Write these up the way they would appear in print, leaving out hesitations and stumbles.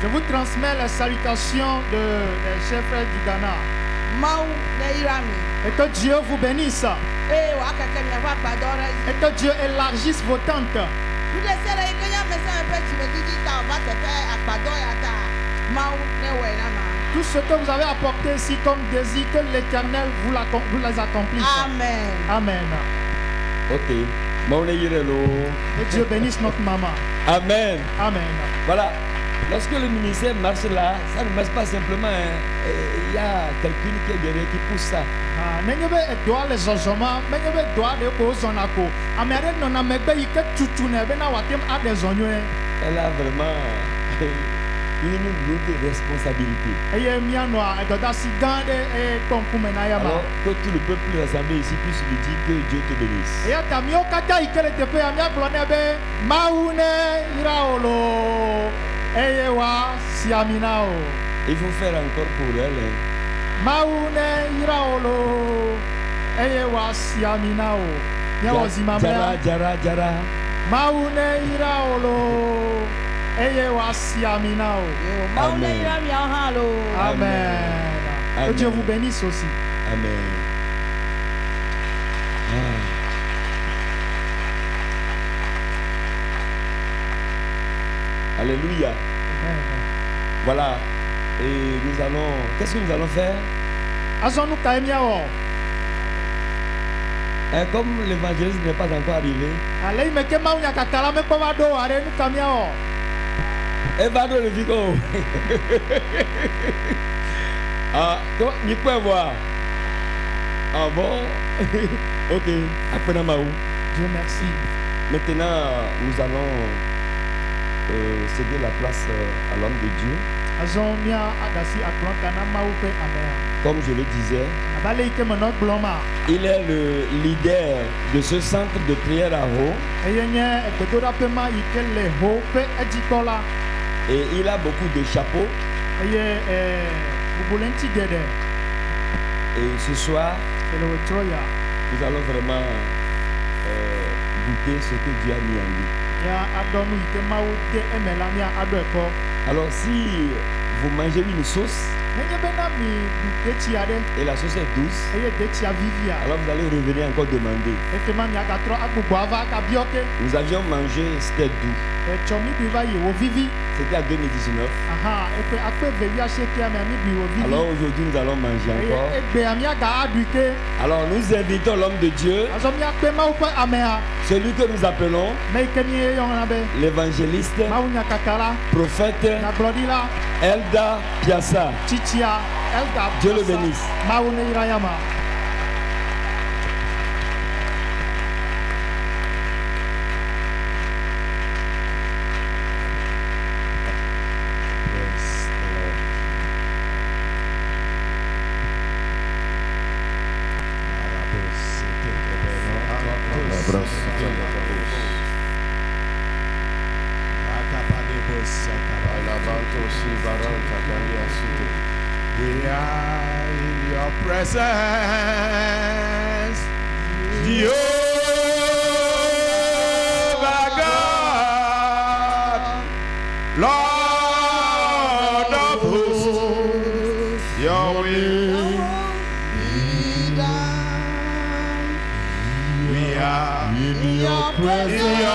Je vous transmets les salutations des chefs du Ghana. Et que Dieu vous bénisse. Et que Dieu élargisse vos tentes. Tout ce que vous avez apporté ici comme désir, que l'Éternel vous les accomplisse. Amen. Amen. Ok. Et Dieu bénisse notre maman. Amen. Amen. Voilà. Lorsque le ministère marche là, ça ne marche pas simplement. Il y a quelqu'un qui est derrière qui pousse ça. Et Elle a vraiment une lourde responsabilité. Alors que tout le peuple rassemblé ici puisse lui dire que Dieu te bénisse. Il faut faire encore pour elle. Jara. Amen. Que Dieu vous bénisse aussi. Amen. Alléluia. Amen. Voilà. Et nous allons. Qu'est-ce que nous allons faire? Comme l'évangéliste n'est pas encore arrivé. Evado le Vigo. Toi, tu peux voir. Ah bon? Ok. Après Namaou. Dieu merci. Maintenant, nous allons céder la place à l'homme de Dieu. Comme je le disais, il est le leader de ce centre de prière à Ho. Et il a beaucoup de chapeaux. Et ce soir, nous allons vraiment goûter ce que Dieu a mis en lui. Alors si vous mangez une sauce et la sauce est douce, alors vous allez revenir encore demander. Nous avions mangé, c'était doux. C'était en 2019. Alors aujourd'hui nous allons manger encore. Alors nous invitons l'homme de Dieu, celui que nous appelons l'évangéliste, prophète Elda Piassa. Dieu le bénisse. We are in your presence, Jehovah God, Lord of hosts, your will be done. We are in your presence,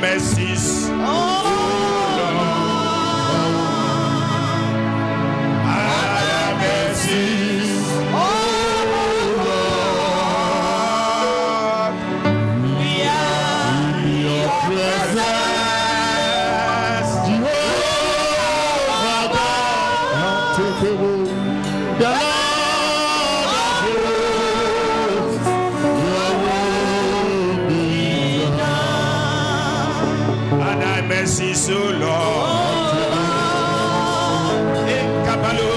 mercies, mercies. O Lord. Kabalo.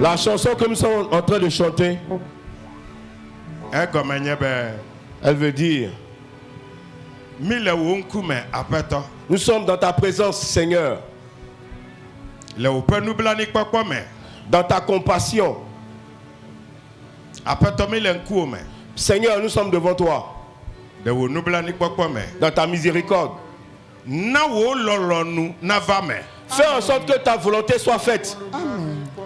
La chanson que nous sommes en train de chanter, elle veut dire: nous sommes dans ta présence, Seigneur. Dans ta compassion. Seigneur, nous sommes devant toi. Dans ta miséricorde. Fais en sorte que ta volonté soit faite.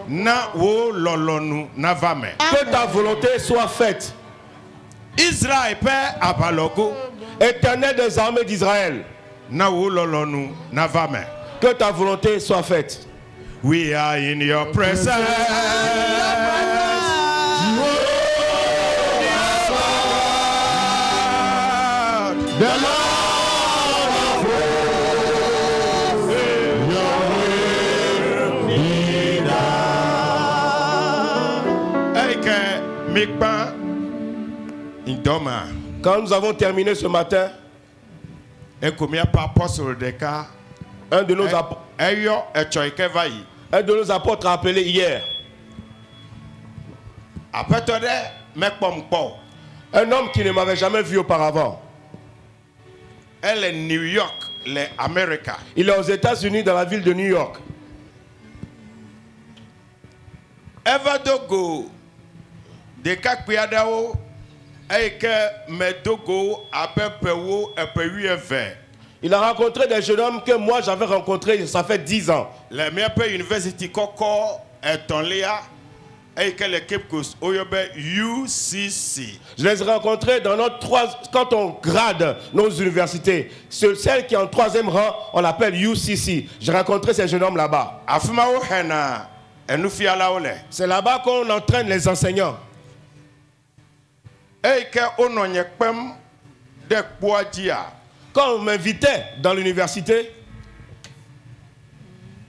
Que ta volonté soit faite. Israël père abalogo. Éternel des armées d'Israël. Que ta volonté soit faite. We are in your presence. Quand nous avons terminé ce matin, un de nos apôtres a appelé hier. Un homme qui ne m'avait jamais vu auparavant. Elle est New York, les Américains. Il est aux États-Unis, dans la ville de New York. Evadogo de Kakpiadao Eike Medogo Apepewo Epewieve. Il a rencontré des jeunes hommes que moi j'avais rencontrés, ça fait 10 ans. Les meilleures universités Koko est en Léa. UCC. Je les ai rencontrés dans quand on grade nos universités. Celle qui est en 3e rang, on l'appelle UCC. J'ai rencontré ces jeunes hommes là-bas. C'est là-bas qu'on entraîne les enseignants. Quand on m'invitait dans l'université,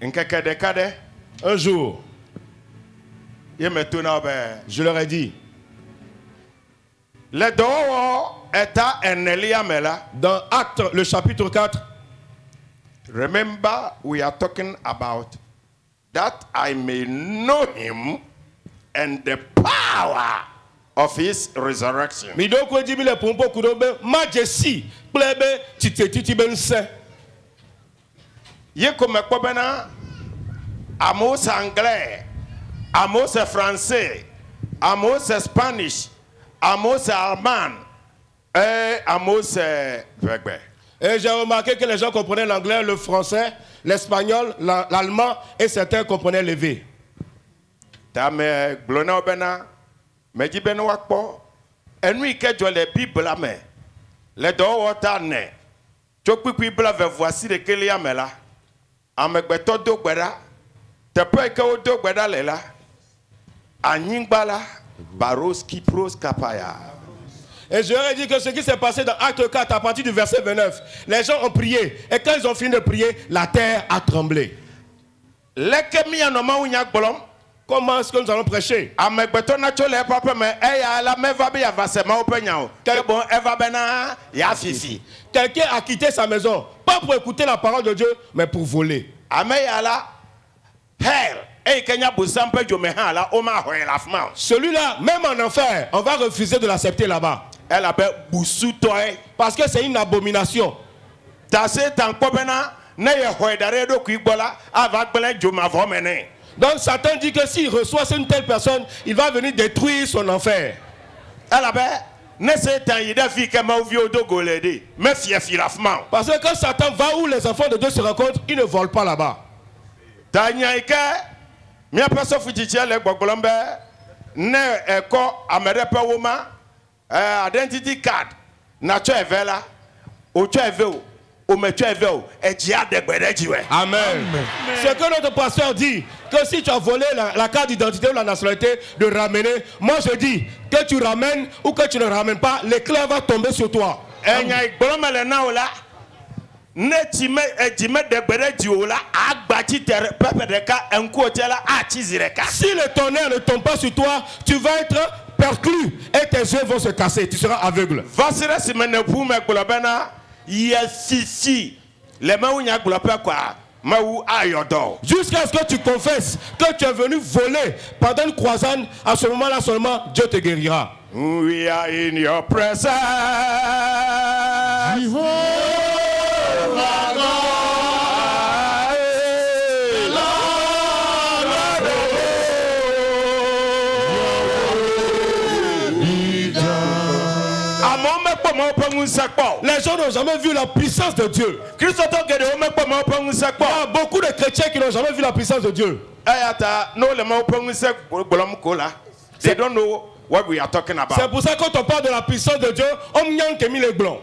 un jour, je leur ai dit, dans Actes, le chapitre 4, remember, we are talking about that I may know him and the power of his resurrection. Midoko dit le pompo kudobe majesty plebe titeti bense. Ye comme kobena amos anglais, amos français, amos spanish, amos allemand et amos begbe. Et j'ai remarqué que les gens comprenaient l'anglais, le français, l'espagnol, l'allemand et certains comprenaient le V. Tame glona obena meji beno wakpo enu ike jo le bible ame le do wota ne chokpikpi bla ve voici de kele amela amegbeto do gbeda tepe ike o do gbeda le la anyingbala baroski pros kapaya. Et je leur ai dit que ce qui s'est passé dans Acte 4 à partir du verset 29, les gens ont prié et quand ils ont fini de prier, la terre a tremblé. Lekemi anoma unya gbolom. Comment est-ce que nous allons prêcher? Quelqu'un a quitté sa maison, pas pour écouter la parole de Dieu, mais pour voler. Celui-là, même en enfer, on va refuser de l'accepter là-bas. Parce que c'est une abomination. Donc Satan dit que s'il reçoit une telle personne, il va venir détruire son enfer. Parce que quand Satan va où les enfants de Dieu se rencontrent, ils ne volent pas là-bas. Identity card Amen. Ce que notre pasteur dit, que si tu as volé la carte d'identité ou la nationalité, de ramener, moi je dis que tu ramènes ou que tu ne ramènes pas, l'éclair va tomber sur toi. Si le tonnerre ne tombe pas sur toi, tu vas être perclus et tes yeux vont se casser, tu seras aveugle. Jusqu'à ce que tu confesses que tu es venu voler pendant une croisade, à ce moment-là seulement Dieu te guérira. We are in your presence. Les gens n'ont jamais vu la puissance de Dieu. Il y a beaucoup de chrétiens qui n'ont jamais vu la puissance de Dieu. They don't know what we are talking about. C'est pour ça que quand on parle de la puissance de Dieu, on n'y a mis les blancs.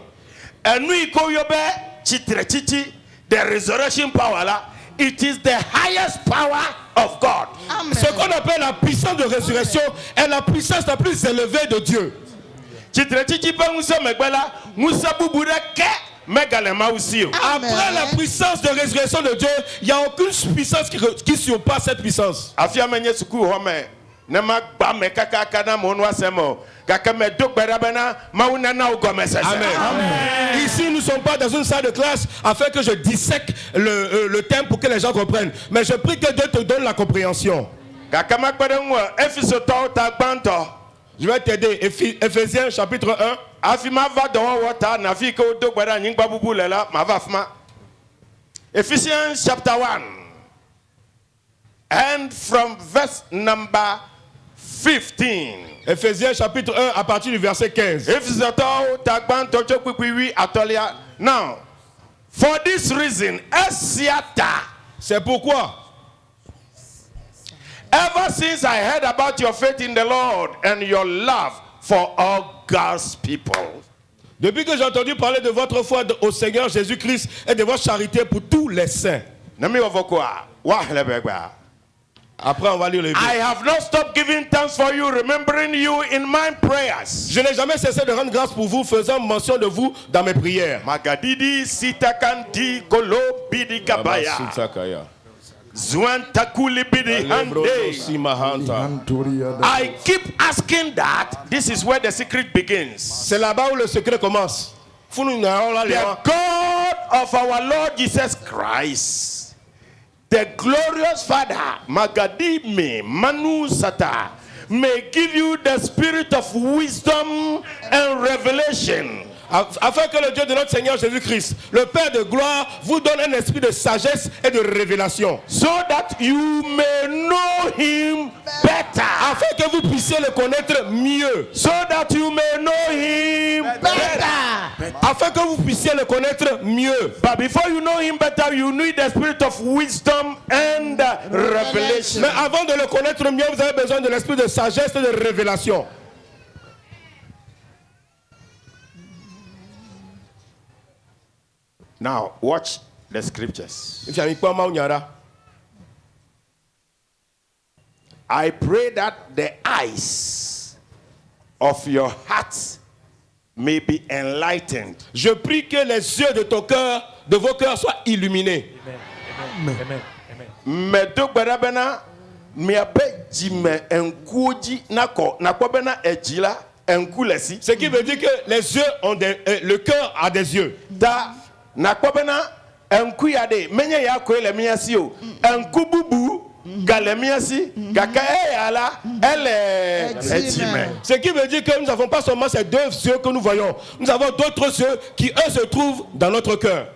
The resurrection power, it is the highest power of God. Amen. Ce qu'on appelle la puissance de résurrection est la puissance la plus élevée de Dieu. Après la puissance de résurrection de Dieu, il n'y a aucune puissance qui surpasse cette puissance. Amen. Ici, nous ne sommes pas dans une salle de classe afin que je dissèque le thème pour que les gens comprennent. Mais je prie que Dieu te donne la compréhension. Je vais t'aider. Ephésiens chapitre 1. Ephesians chapter 1. And from verse number 15. Ephésiens chapitre 1 à partir du verset 15. Now, for this reason, c'est pourquoi, ever since I heard about your faith in the Lord and your love for all God's people. Depuis que j'ai entendu parler de votre foi au Seigneur Jésus-Christ et de votre charité pour tous les saints. Après, on va lire le livre. I have not stopped giving thanks for you, remembering you in my prayers. Je n'ai jamais cessé de rendre grâce pour vous, faisant mention de vous dans mes prières. Magadidi sitakandi kolo bidi kabaya. Zwantakuli bidi hande. I keep asking that. This is where the secret begins. C'est là-bas où le secret commence. The God of our Lord Jesus Christ, the glorious Father, Magadime Manu Sata, may give you the spirit of wisdom and revelation. Afin que le Dieu de notre Seigneur Jésus-Christ, le Père de gloire, vous donne un esprit de sagesse et de révélation. So that you may know him better. Afin que vous puissiez le connaître mieux. So that you may know him better. Afin que vous puissiez le connaître mieux. But before you know him better, you need the spirit of wisdom and revelation. Mais avant de le connaître mieux, vous avez besoin de l'esprit de sagesse et de révélation. Now, watch the scriptures. I pray that the eyes of your heart may be enlightened. Je prie que les yeux de ton cœur, de vos cœurs soient illuminés. Amen. Amen. Amen. Medo gbarabena miabe jime enkuji nako nakobena ejila enkulesi. Ce qui veut dire que les yeux ont le cœur a des yeux. Da nakobena enkuyade menye ya ko le miasi o enkububu galemiasi kaka eyala ele ejime. Ce qui veut dire que nous n'avons pas seulement ces deux yeux que nous voyons, nous avons d'autres yeux qui eux se trouvent dans notre cœur.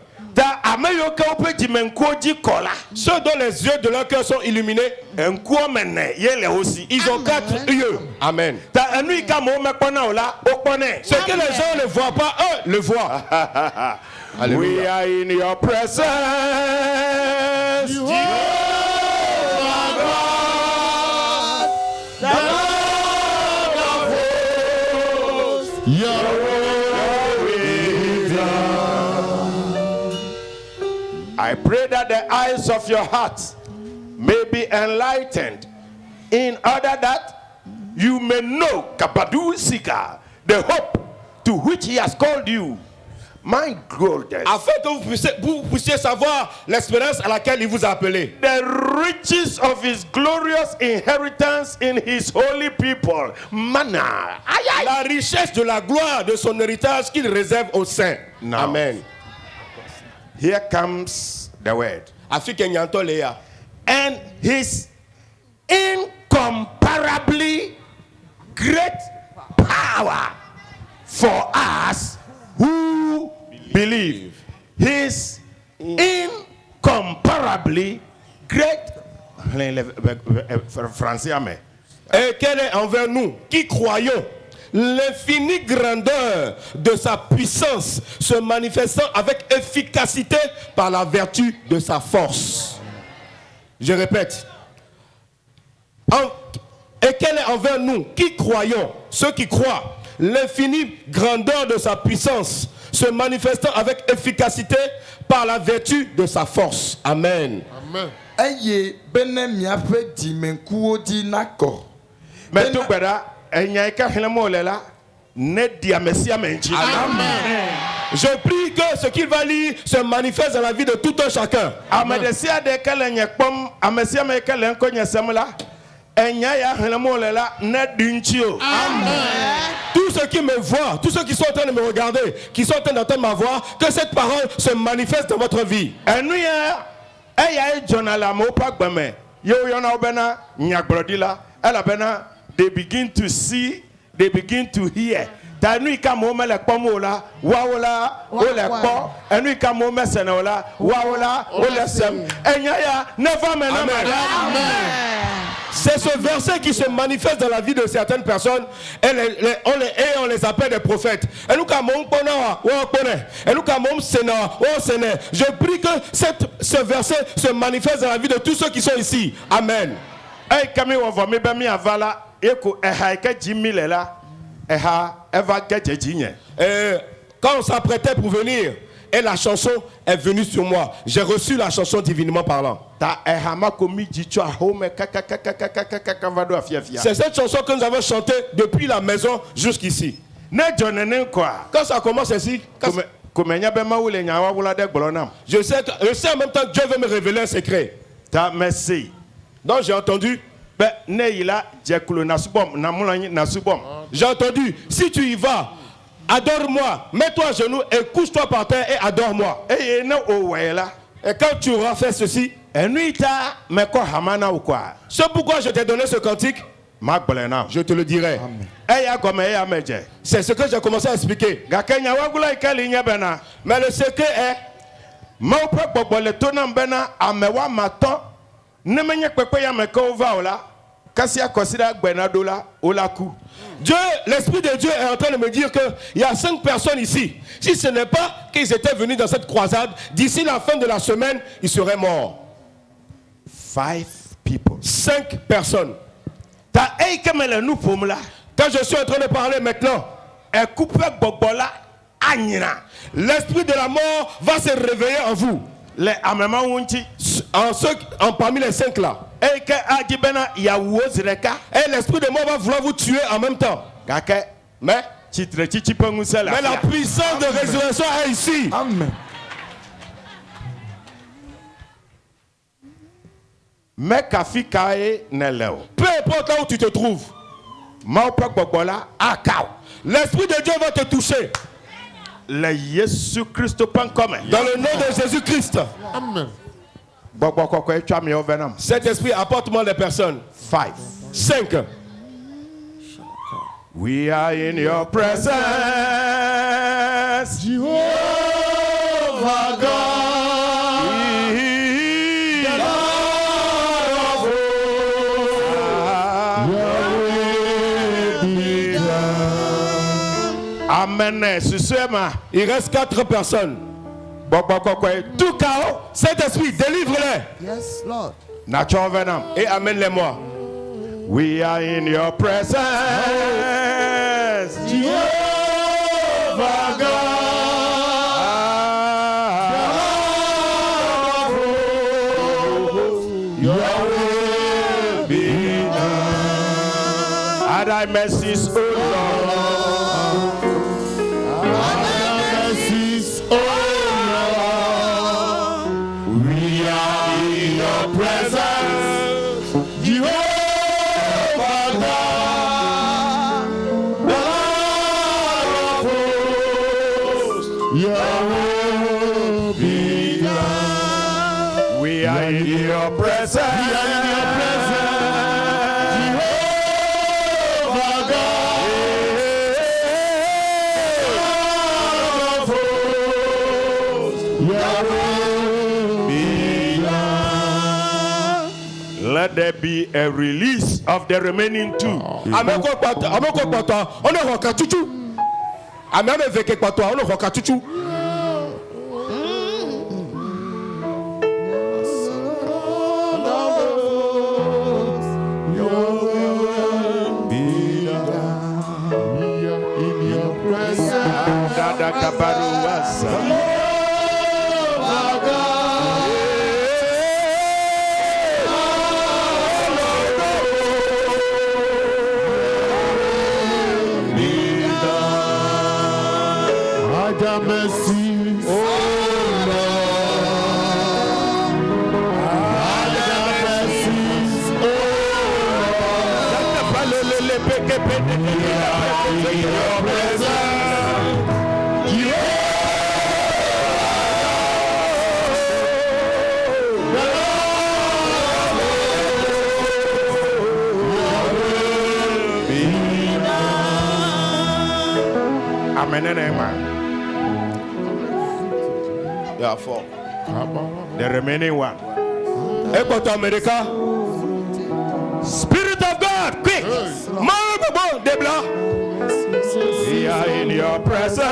Ceux dont les yeux de leur cœur sont illuminés, ils ont 4 yeux. Amen. Ce que les gens ne voient pas, eux le voient. We are in your presence. You are God, the Lord of hosts. Your I pray that the eyes of your heart may be enlightened in order that you may know Kabadu Sika, the hope to which he has called you. My goodness. Afin que vous puissiez savoir l'espérance à laquelle il vous a appelé. The riches of his glorious inheritance in his holy people. Mana. La richesse de la gloire de son héritage qu'il réserve aux saints. Amen. Here comes the word. And his incomparably great power for us who believe. His incomparably great et quelle est envers nous qui croyons l'infinie grandeur de sa puissance se manifestant avec efficacité par la vertu de sa force. Je répète. Et quelle est envers nous qui croyons, ceux qui croient, l'infinie grandeur de sa puissance se manifestant avec efficacité par la vertu de sa force. Amen. Amen. Amen. Je prie que ce qu'il va lire se manifeste dans la vie de tout un chacun. Amen. Tous ceux qui me voient, tous ceux qui sont en train de me regarder, qui sont en train d'entendre ma voix, que cette parole se manifeste dans votre vie. They begin to see, they begin to hear. Never C'est ce verset qui se manifeste dans la vie de certaines personnes et on les appelle des prophètes. Je prie que ce verset se manifeste dans la vie de tous ceux qui sont ici. Amen. Quand on s'apprêtait pour venir, et la chanson est venue sur moi, j'ai reçu la chanson divinement parlant. C'est cette chanson que nous avons chantée depuis la maison jusqu'ici. Quand ça commence ici, je sais en même temps que Dieu veut me révéler un secret. Donc j'ai entendu. J'ai entendu, si tu y vas, adore-moi, mets-toi à genoux et couche-toi par terre et adore-moi. Et quand tu auras fait ceci, c'est pourquoi je t'ai donné ce cantique. Je te le dirai. C'est ce que j'ai commencé à expliquer. Mais le secret est Dieu, l'Esprit de Dieu est en train de me dire qu'il y a 5 personnes ici. Si ce n'est pas qu'ils étaient venus dans cette croisade, d'ici la fin de la semaine, ils seraient morts. 5 people. 5 personnes. Quand je suis en train de parler maintenant, l'esprit de la mort va se réveiller en vous. Parmi les 5 là. Et l'esprit de mort va vouloir vous tuer en même temps. Mais la puissance de résurrection est ici. Amen. Peu importe là où tu te trouves, l'Esprit de Dieu va te toucher. Dans le nom de Jésus-Christ. Amen. Cet esprit apporte-moi les personnes. 5. We are in your presence, Jehovah God, the Lord of hosts. Amen. Il reste 4 personnes. Tout chaos, cet esprit, délivre-les. Yes, Lord. Et amène-les-moi. We are in your presence, Jehovah God, your will be done. Are thy mercies, O Lord. Are thy mercies, O Lord. We are in your presence, Jehovah. We are in your presence. Jehovah God. Your will be done. Let there be a release of the remaining 2. There are 4. The remaining 1. Spirit of God, quick! We are in your presence.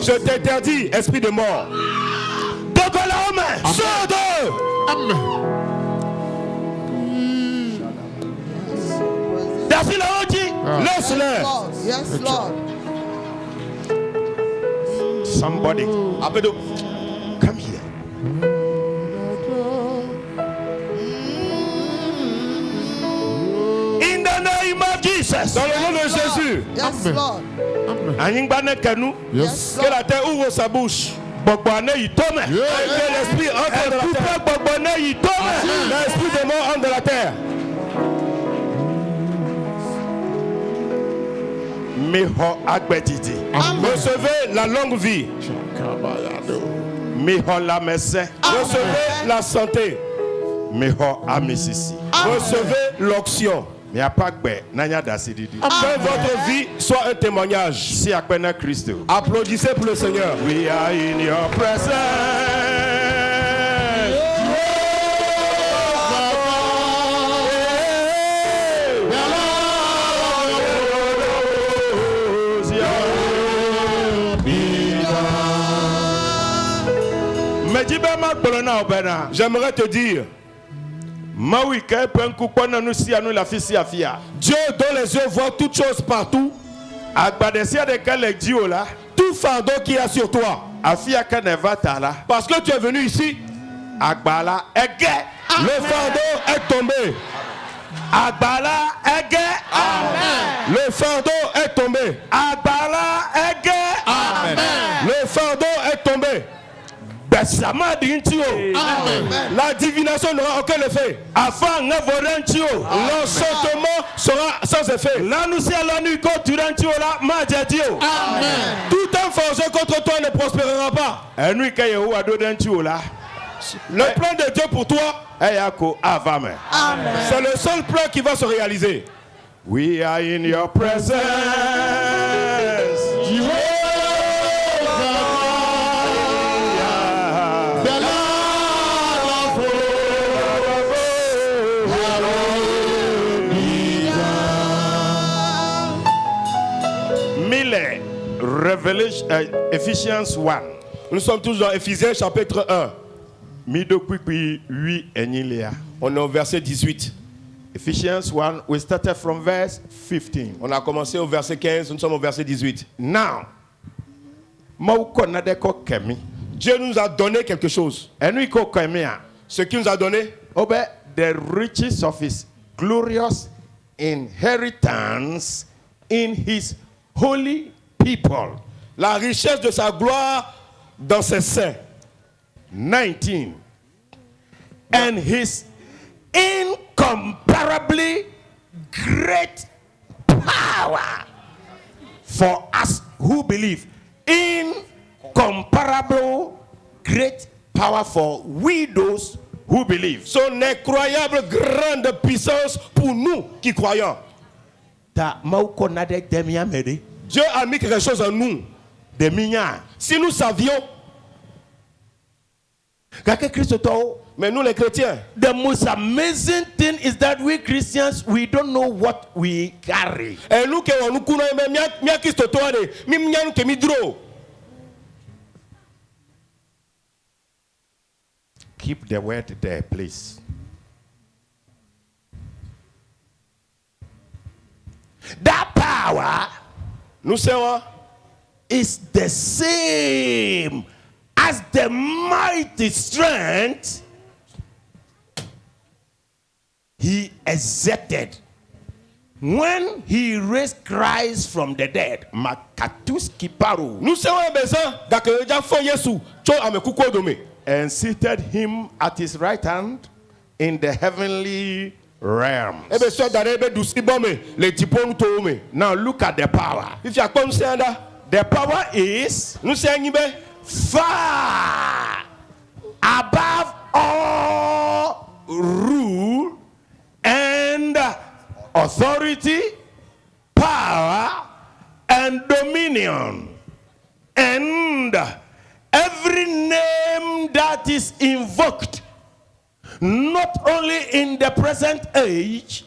Je t'interdis, esprit de mort. Laisse-les. Yes, Lord. Somebody, come here. In the name of Jesus. Dans le nom de Jésus. Yes, Lord. Yes. Que la terre ouvre sa bouche. Que l'esprit entre dans la terre. L'esprit Miho agbedidi. Recevez la longue vie. Miho la messe. Recevez la santé. Miho amisisi. Recevez l'onction. Mi apagbe nanya dasididi. Que votre vie soit un témoignage. Si akpena Christo. Applaudissez pour le Seigneur. We are in your presence. J'aimerais te dire, Dieu dont les yeux voient toutes choses partout, tout fardeau qui est sur toi, parce que tu es venu ici, le fardeau est tombé. Le fardeau est tombé. Le fardeau est tombé. La divination n'aura aucun effet. L'enchantement sera sans effet. Tout un forgé contre toi ne prospérera pas. Le plan de Dieu pour toi, c'est le seul plan qui va se réaliser. We are in your presence. Revelation, Ephesians 1. Nous sommes tous dans Éphésiens chapitre 1. On est au verset 18. Ephesians 1, we started from verse 15. On a commencé au verset 15, nous sommes au verset 18. Now, Dieu nous a donné quelque chose. Ce qu'il nous a donné, the riches of his glorious inheritance in his holy people. La richesse de sa gloire dans ses saints. 19. And his incomparably great power for us who believe. Incomparable great power for we those who believe. Son incroyable grande puissance pour nous qui croyons. Dieu a mis quelque chose en nous. Si nous savions, mais nous les chrétiens, the most amazing thing is that we Christians, we don't know what we carry. Keep the word there, please. That power, nous savons, is the same as the mighty strength he exerted when he raised Christ from the dead. Nous savons and seated him at his right hand in the heavenly realms. Now look at the power. The power is far above all rule and authority, power and dominion, and every name that is invoked, not only in the present age,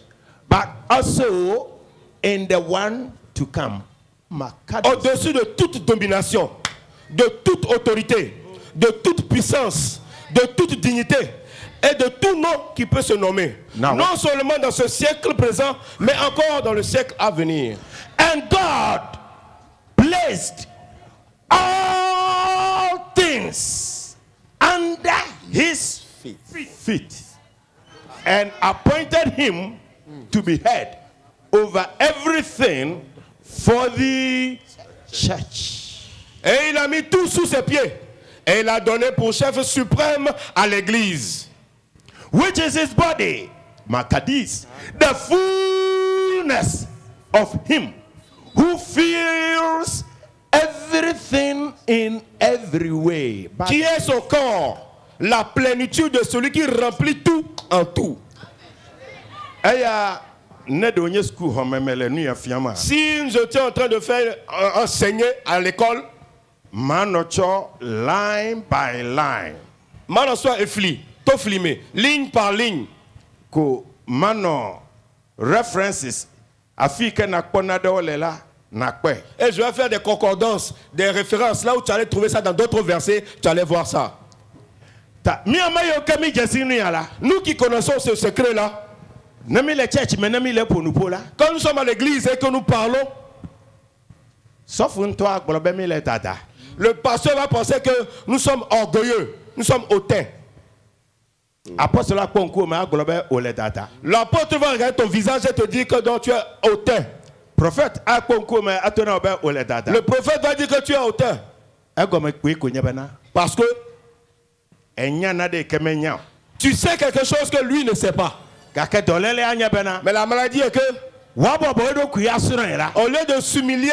but also in the one to come. Au-dessus de toute domination, de toute autorité, de toute puissance, de toute dignité et de tout nom qui peut se nommer. Non seulement dans ce siècle présent, mais encore dans le siècle à venir. And God placed all things under his feet and appointed him to be head over everything for the church. Et il a mis tout sous ses pieds. Et il a donné pour chef suprême à l'Église, which is his body, Makadis, the fullness of him who fills everything in every way. Qui est son corps, la plénitude de celui qui remplit tout en tout. Si j'étais en train de faire enseigner à l'école, Manocho line by line. Mano soit effli, tout filmé, ligne par ligne. Ko mano references afike na kpona de olela na kwe. Et je vais faire des concordances, des références. Là où tu allais trouver ça dans d'autres versets, tu allais voir ça. Nous qui connaissons ce secret-là, quand nous sommes à l'église et que nous parlons, le pasteur va penser que nous sommes orgueilleux, nous sommes hautains. L'apôtre va regarder ton visage et te dire que donc, tu es hautain. Le prophète va dire que tu es hautain. Parce que tu sais quelque chose que lui ne sait pas. Mais la maladie est que, au lieu de s'humilier,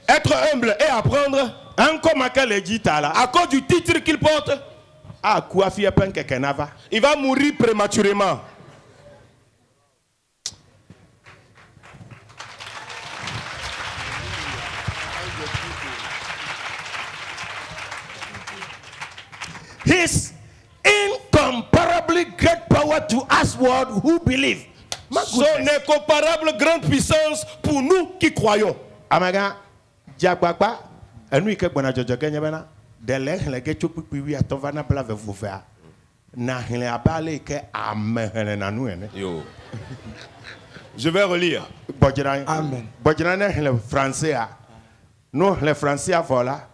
être humble et apprendre, à cause du titre qu'il porte, il va mourir prématurément. His incomparably great power to us world who believe. Son incomparable grande puissance pour nous qui croyons. Amaga Jagbagba enu ike gbona jojo genye bana de le hele ge chopipi wi atova na bla vevufea na hele abale ke amehele na nu ene. Yo. Je vais relire. Amen. Bojira na hele français a. No hele français a vola.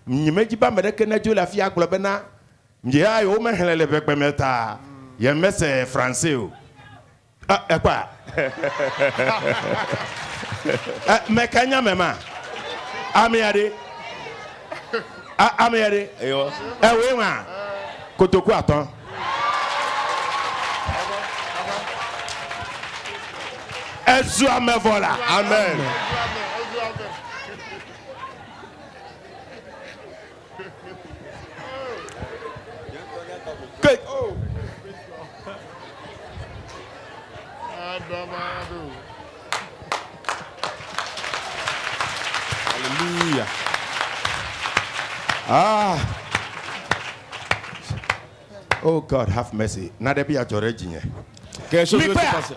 Nyimeji ba medeke na jo la fi aglo bana. Mje ayo me hele le bekpe meta. Ye mese français o. Ah, quoi? Mais Kenya mema. Amiade. Amiade. Eyo. Oui ma. Kotoku attend. Ezu ame voilà. Amen. Que Alléluia. Ah. Oh God, have mercy. Na de bi ajore jinye. Quelque chose Mi veut se père. passer.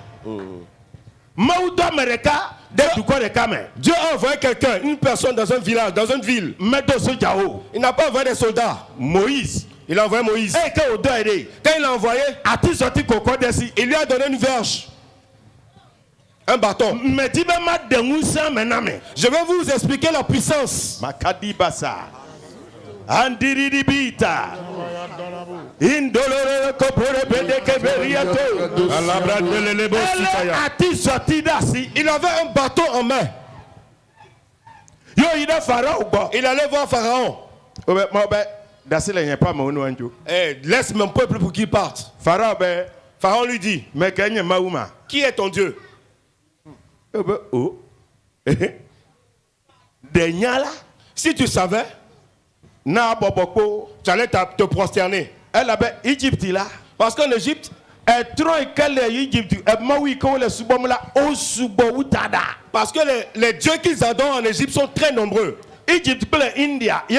Maudo America de du corps de Kame. Dieu a envoyé quelqu'un, une personne dans un village, dans une ville. Medo sojao. Il n'a pas envoyé des soldats. Moïse. Il a envoyé Moïse. Eh que odo ede. Quand il l'a envoyé, Ati sorti koko desi. il lui a donné une verge. Un bâton. Me di be ma dengusa mename. Je vais vous expliquer la puissance. Makadi basa. Andiridi bita. Indolore kopore bedeke beriato. Alabra de l'élebo citoyen. Ati sorti dasi. Il avait un bâton en main. Yo ida Pharaon bo. Il allait voir Pharaon. Eh, laisse mon peuple pour qu'il parte. Pharaon lui dit, qui est ton Dieu? Si tu savais, tu allais te prosterner. Parce qu'en Égypte, parce que les dieux qu'ils adorent en Égypte sont très nombreux. Egypt plus India, they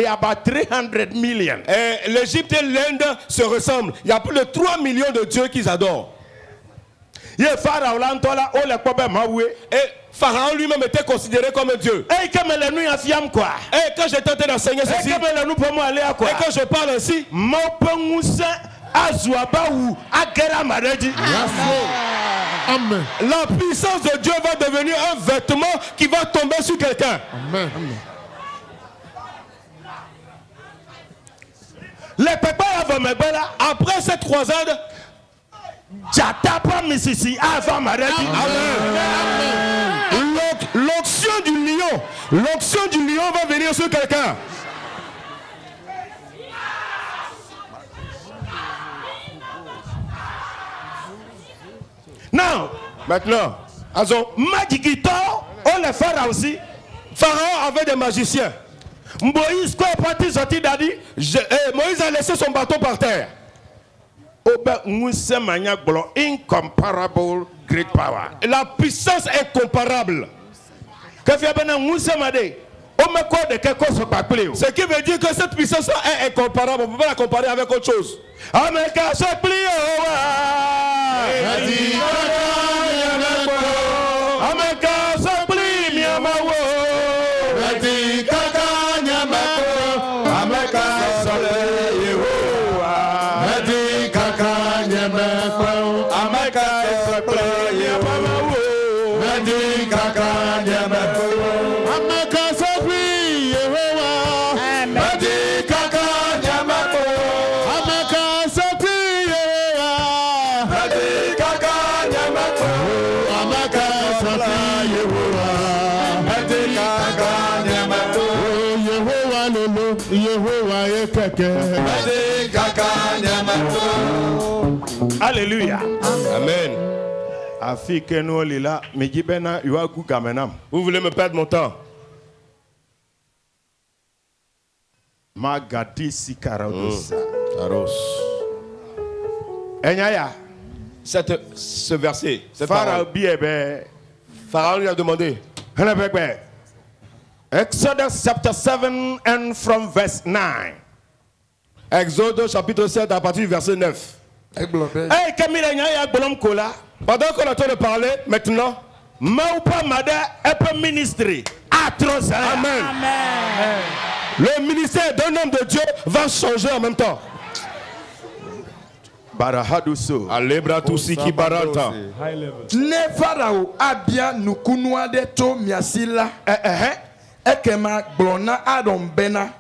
about 300 million. L'Égypte et l'Inde se ressemblent. Il y a plus de 3 millions de dieux qu'ils adorent. Et Pharaon lui-même était considéré comme un dieu. Et quand j'étais en train d'enseigner ceci, et quand je parle ainsi, Amen. la puissance de Dieu va devenir un vêtement qui va tomber sur quelqu'un. Amen. Les pépins après cette croisade, l'onction du lion va venir sur quelqu'un. Now, Maintenant, Also, magikito, on le pharaon aussi. Pharaon avait des magiciens. Moïse quoi parti sorti d'adi? Moïse a laissé son bâton par terre. Incomparable great power. La puissance incomparable. Ce qui veut dire que cette puissance est incomparable. On ne peut pas la comparer avec autre chose. Alléluia. Amen. Vous voulez me perdre mon temps? Aros. Ce verset, Pharaon lui a demandé. Exodus chapter 7 and from verse 9. Exode chapitre 7 à partir du verset 9. Pendant qu'on est en train de parler, maintenant, Amen. Le ministère d'un homme de Dieu va changer en même temps. Ne Pharaon a bien nous kunwa de to miasila ekema glona adon bena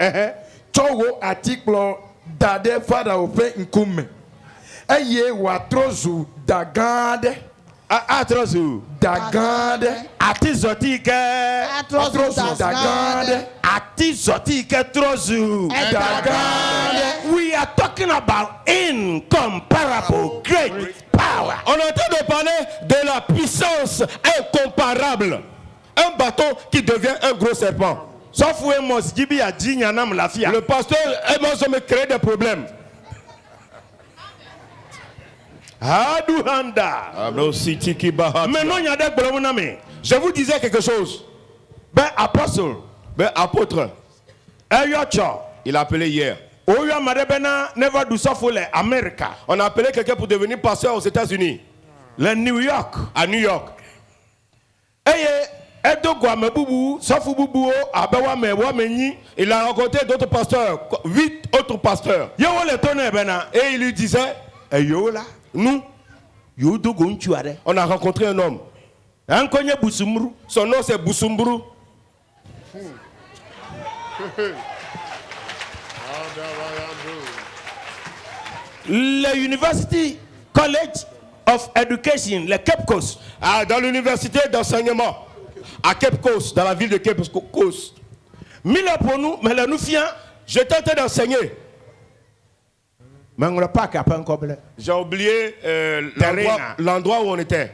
Togo article dade Pharaon pe nkume eye watrozu dagande atrozu dagande atizotike atrozu dagande atizotike trozu dagande. We are talking about incomparable great power. On est en train de parler de la puissance incomparable. Un bâton qui devient un gros serpent. Le pasteur Amos me crée des problèmes. Je vous disais quelque chose. Apôtre. Il a appelé hier. On a appelé quelqu'un pour devenir pasteur aux États-Unis. À New York. Il a rencontré d'autres pasteurs, 8 autres pasteurs. Et il lui disait, nous, on a rencontré un homme. Son nom c'est Boussoumbrou. Le University College of Education, le Cape Coast. Dans l'université d'enseignement à Cape Coast, dans la ville de Cape Coast. J'étais en train d'enseigner. J'ai oublié l'endroit où on était.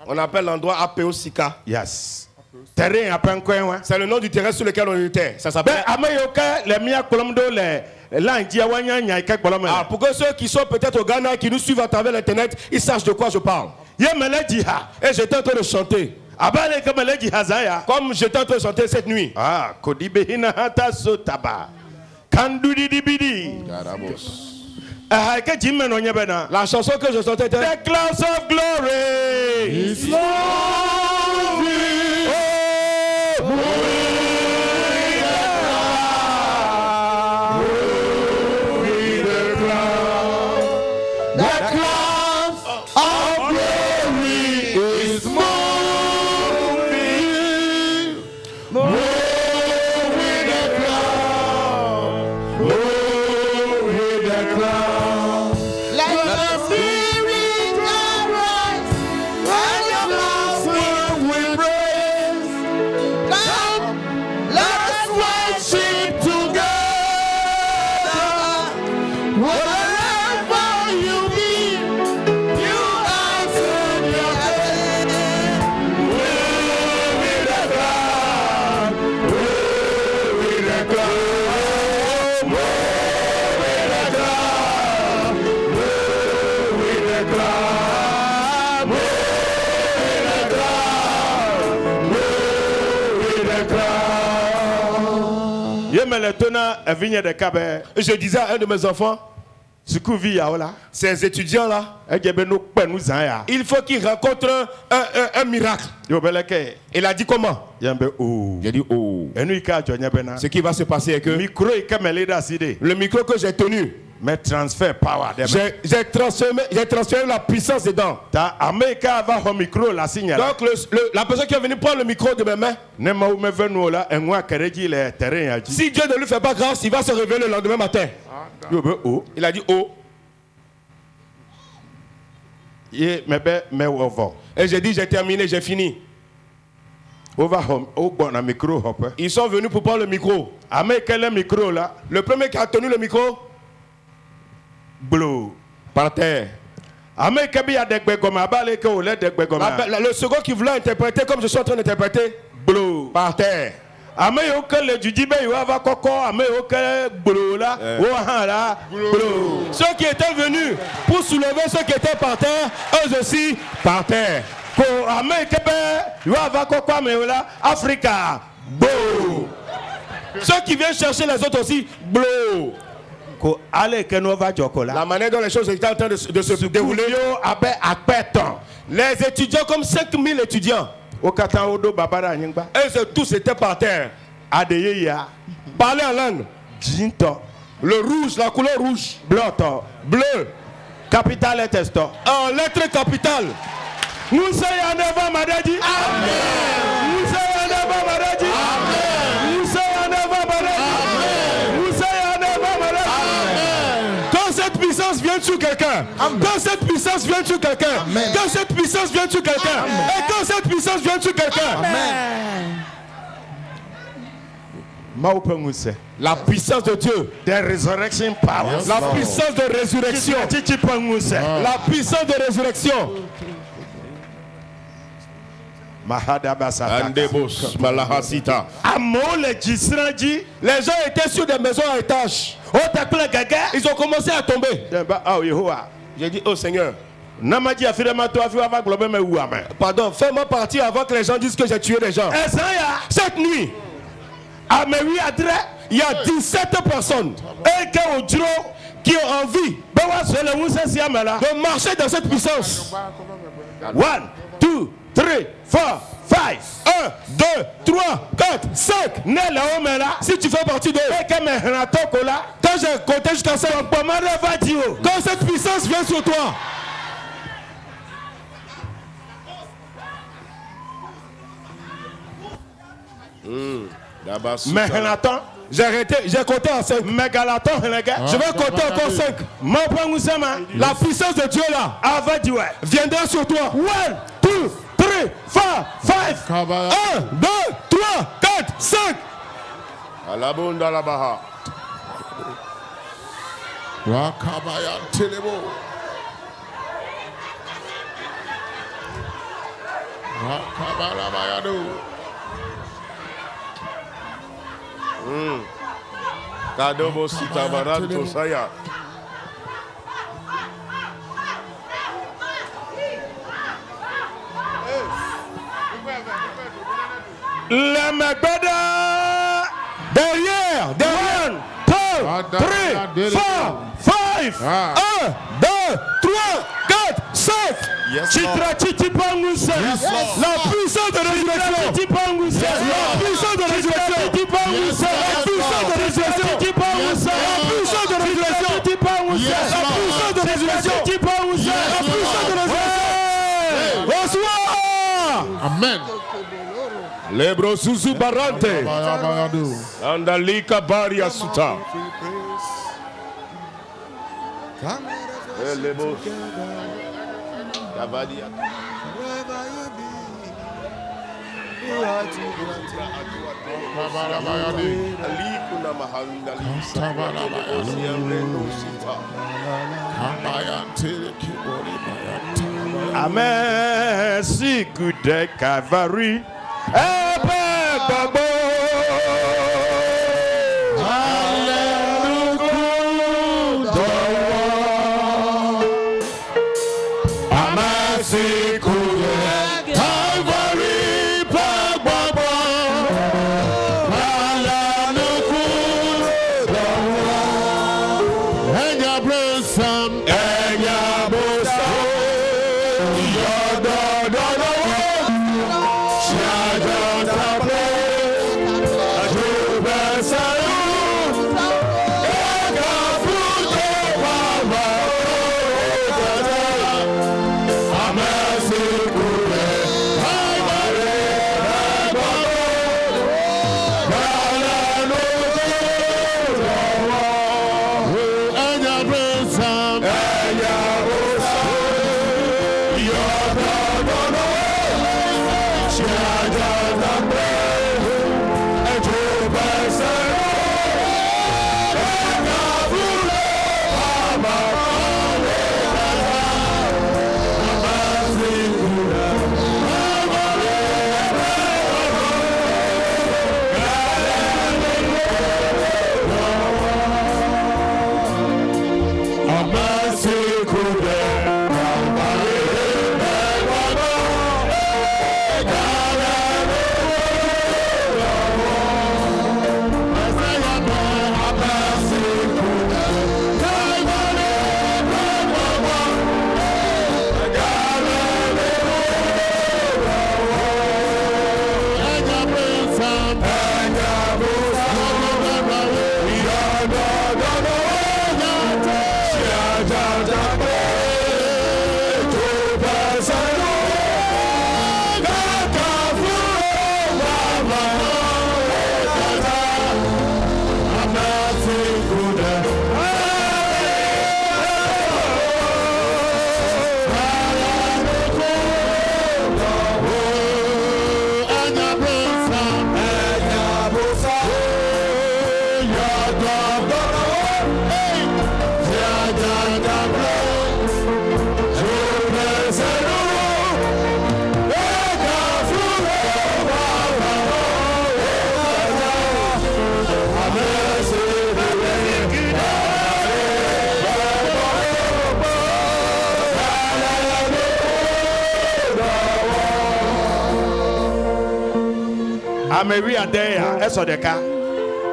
On appelle l'endroit APO Sika. Yes. C'est le nom du terrain sur lequel on était. Ça s'appelle. Pour que ceux qui sont peut-être au Ghana, qui nous suivent à travers l'internet, ils sachent de quoi je parle. Et j'étais en train de chanter. Comme j'étais en train de chanter cette nuit. La chanson que je chantais était The Clouds of Glory is je disais à un de mes enfants, ces étudiants-là, il faut qu'ils rencontrent un miracle. Il a dit comment? J'ai dit oh. Ce qui va se passer est que le micro que j'ai tenu, mais transfert power. J'ai transféré la puissance dedans. Donc la personne qui est venue prendre le micro de mes mains, si Dieu ne lui fait pas grâce, il va se réveiller le lendemain matin. Il a dit oh. Et j'ai dit j'ai terminé, j'ai fini. Ils sont venus pour prendre le micro. Le premier qui a tenu le micro, par terre. Le second qui voulait interpréter comme je suis en train d'interpréter, par terre. Ceux qui étaient venus pour soulever ceux qui étaient par terre, eux aussi par terre. Ceux qui viennent chercher les autres aussi, la manière dont les choses étaient en train de se dérouler. Les étudiants, comme 5000 étudiants, eux tous étaient par terre. Parler en langue. Le rouge, la couleur rouge. Bleu. Capital et testo. En lettre capitale. Nous sommes en Madadi. Quand cette puissance vient sur quelqu'un, quand cette puissance vient sur quelqu'un, quand cette puissance vient sur quelqu'un, et quand cette puissance vient sur quelqu'un, la puissance de Dieu, the resurrection power, la puissance de résurrection, la puissance de résurrection. Les gens étaient sur des maisons à étage. Ils ont commencé à tomber. J'ai dit, oh Seigneur, pardon, fais-moi partir avant que les gens disent que j'ai tué des gens. Cette nuit, il y a 17 personnes qui ont envie de marcher dans cette puissance. 1, 2, 3, 4, 5. 1, 2, 3, 4, 5. Si tu fais partie de quand j'ai compté jusqu'à 5, quand cette puissance vient sur toi, j'ai compté à 5. Je vais compter encore 5. La puissance de Dieu là viendra sur toi. 1, 2, 3, 4, 5. 1, 2, 3, 4, 5. Alabunda la baha. Wakabaya Telebo. Wakabala Bayado. Kadobo sitabaranto saya. Le Magbada derrière 1, 2, 3, 4, 5. 1, 2, 3, 4, 5. La puissance de résurrection. La puissance de résurrection. La puissance de résurrection. La puissance de résurrection. La puissance de résurrection. La puissance de résurrection. Reçois. Amen. Lebro susu barante. Andalika baria suta. Elebo. Kavadia. Amen. Si good Calvary.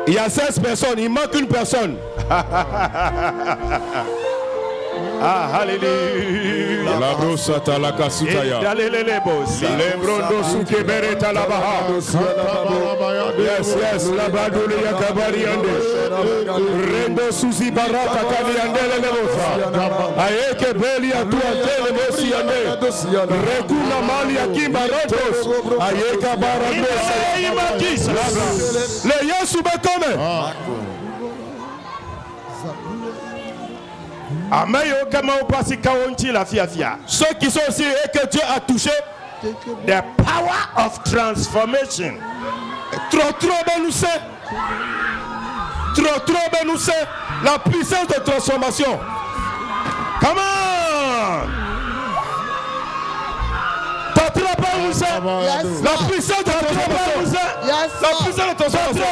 Il y a 16 personnes, il manque une personne. Ah, hallelujah. La brosata la kasutaya. Lembrondo suke bereta la baha. Yes, yes, la badule ya kabari ande. Rendo susi barata kali ande le levosa. Ayeke beli atu ante le mosi ande. Rekuna mali ya kimbarantos. Ayeka barandos. Le Yesu bekome. Ceux qui sont aussi et que Dieu a touché, the power of transformation. Trop bénoussé, la puissance de transformation. Come on! La puissance de transformation. La puissance de transformation.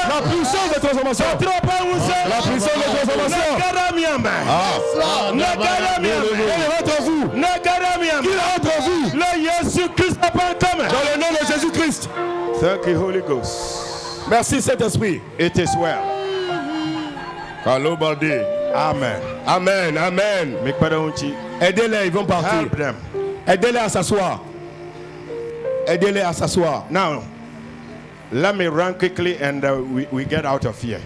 La puissance de transformation. La puissance de transformation. Quel est entre vous? Qui est entre vous? Dans le nom de Jésus-Christ. Thank you, Holy Ghost. Merci Saint-Esprit. It is well. Amen. Amen. Amen. Aidez-les, ils vont partir. Help them. Aidez-les à s'asseoir. Aidez-les à s'asseoir. Now, let me run quickly and we get out of here.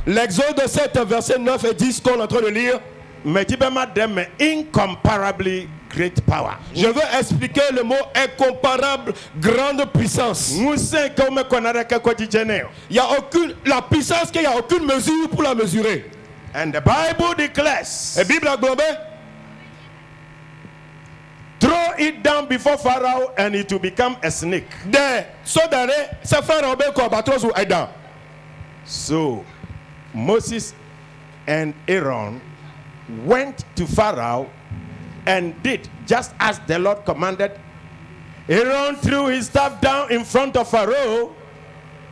L'Exode 7, verset 9 et 10 qu'on est en train de lire. Incomparably great power. Je veux expliquer le mot incomparable, grande puissance. Il y a aucune, la puissance qu'il n'y a aucune mesure pour la mesurer. And the Bible declares, La Bible a globé, throw it down before Pharaoh and it will become a snake. So Moses and Aaron went to Pharaoh and did just as the Lord commanded. Aaron threw his staff down in front of Pharaoh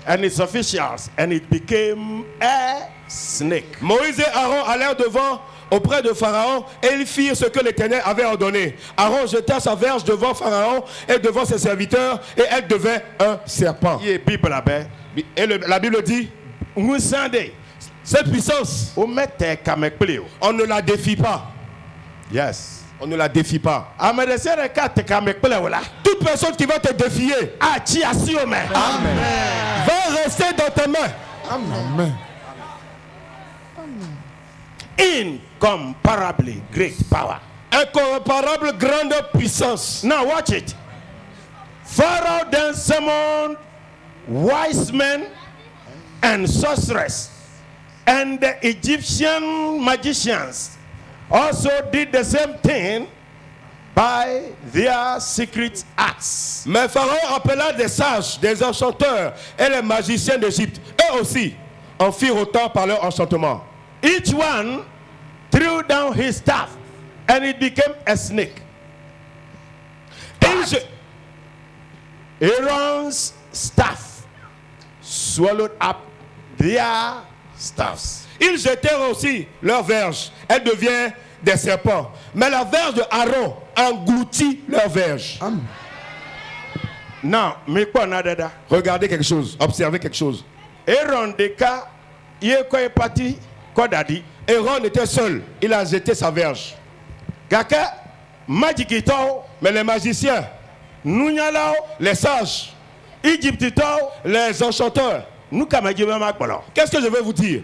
and his officials, and it became a snake. Moïse et Aaron allèrent devant auprès de Pharaon et ils firent ce que l'Éternel avait ordonné. Aaron jeta sa verge devant Pharaon et devant ses serviteurs et elle devint un serpent. Et la Bible dit, cette puissance, on ne la défie pas. Yes. On ne la défie pas. Toute personne qui va te défier, Amen. Va rester dans tes mains. Amen. Incomparably great power. Incomparable grande puissance. Now watch it. Pharaoh then summoned wise men and sorcerers, and the Egyptian magicians also did the same thing by their secret arts. Mais Pharaon appela des sages, des enchanteurs et les magiciens d'Égypte. Eux aussi en firent autant par leur enchantement. Each one threw down his staff and it became a snake. Aaron's staff swallowed up their staffs. Ils jetèrent aussi leur verge. Elle devient des serpents. Mais la verge de Aaron engloutit leur verge. Now, regardez quelque chose. Observez quelque chose. Aaron était seul. Il a jeté sa verge. Mais les magiciens, les sages, les enchanteurs, qu'est-ce que je vais vous dire?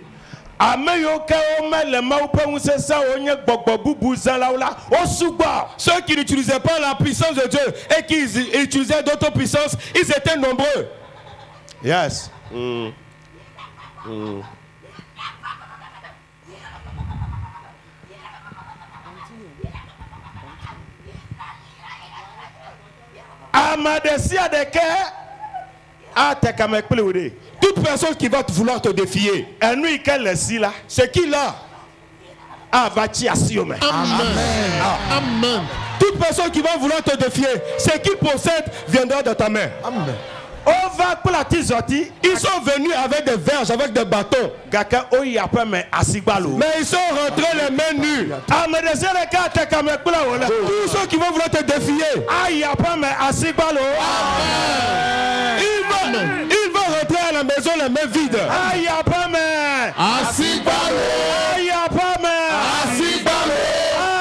Ceux qui n'utilisaient pas la puissance de Dieu et qui utilisaient d'autres puissances, ils étaient nombreux. Yes. Amadesia de ke a te kamekple. Toute personne qui va vouloir te défier, Enui ke lesi la. c'est qui là? Avachi asiome. Amen. Toute personne qui va vouloir te défier, c'est qui possède viendra de ta main. Amen. Ova plati zoti. Ils sont venus avec des verges, avec des bâtons. Gaka oyi apre me asigbalo. Mais ils sont rentrés les mains nues. Amadesia de ke a te kamekple wole. Tous ceux qui vont vouloir te défier, Ayi apre me asigbalo. ils vont rentrer à la maison les mains vides. Ayi apre me. Asigbalo. Ayi apre me. Asigbalo.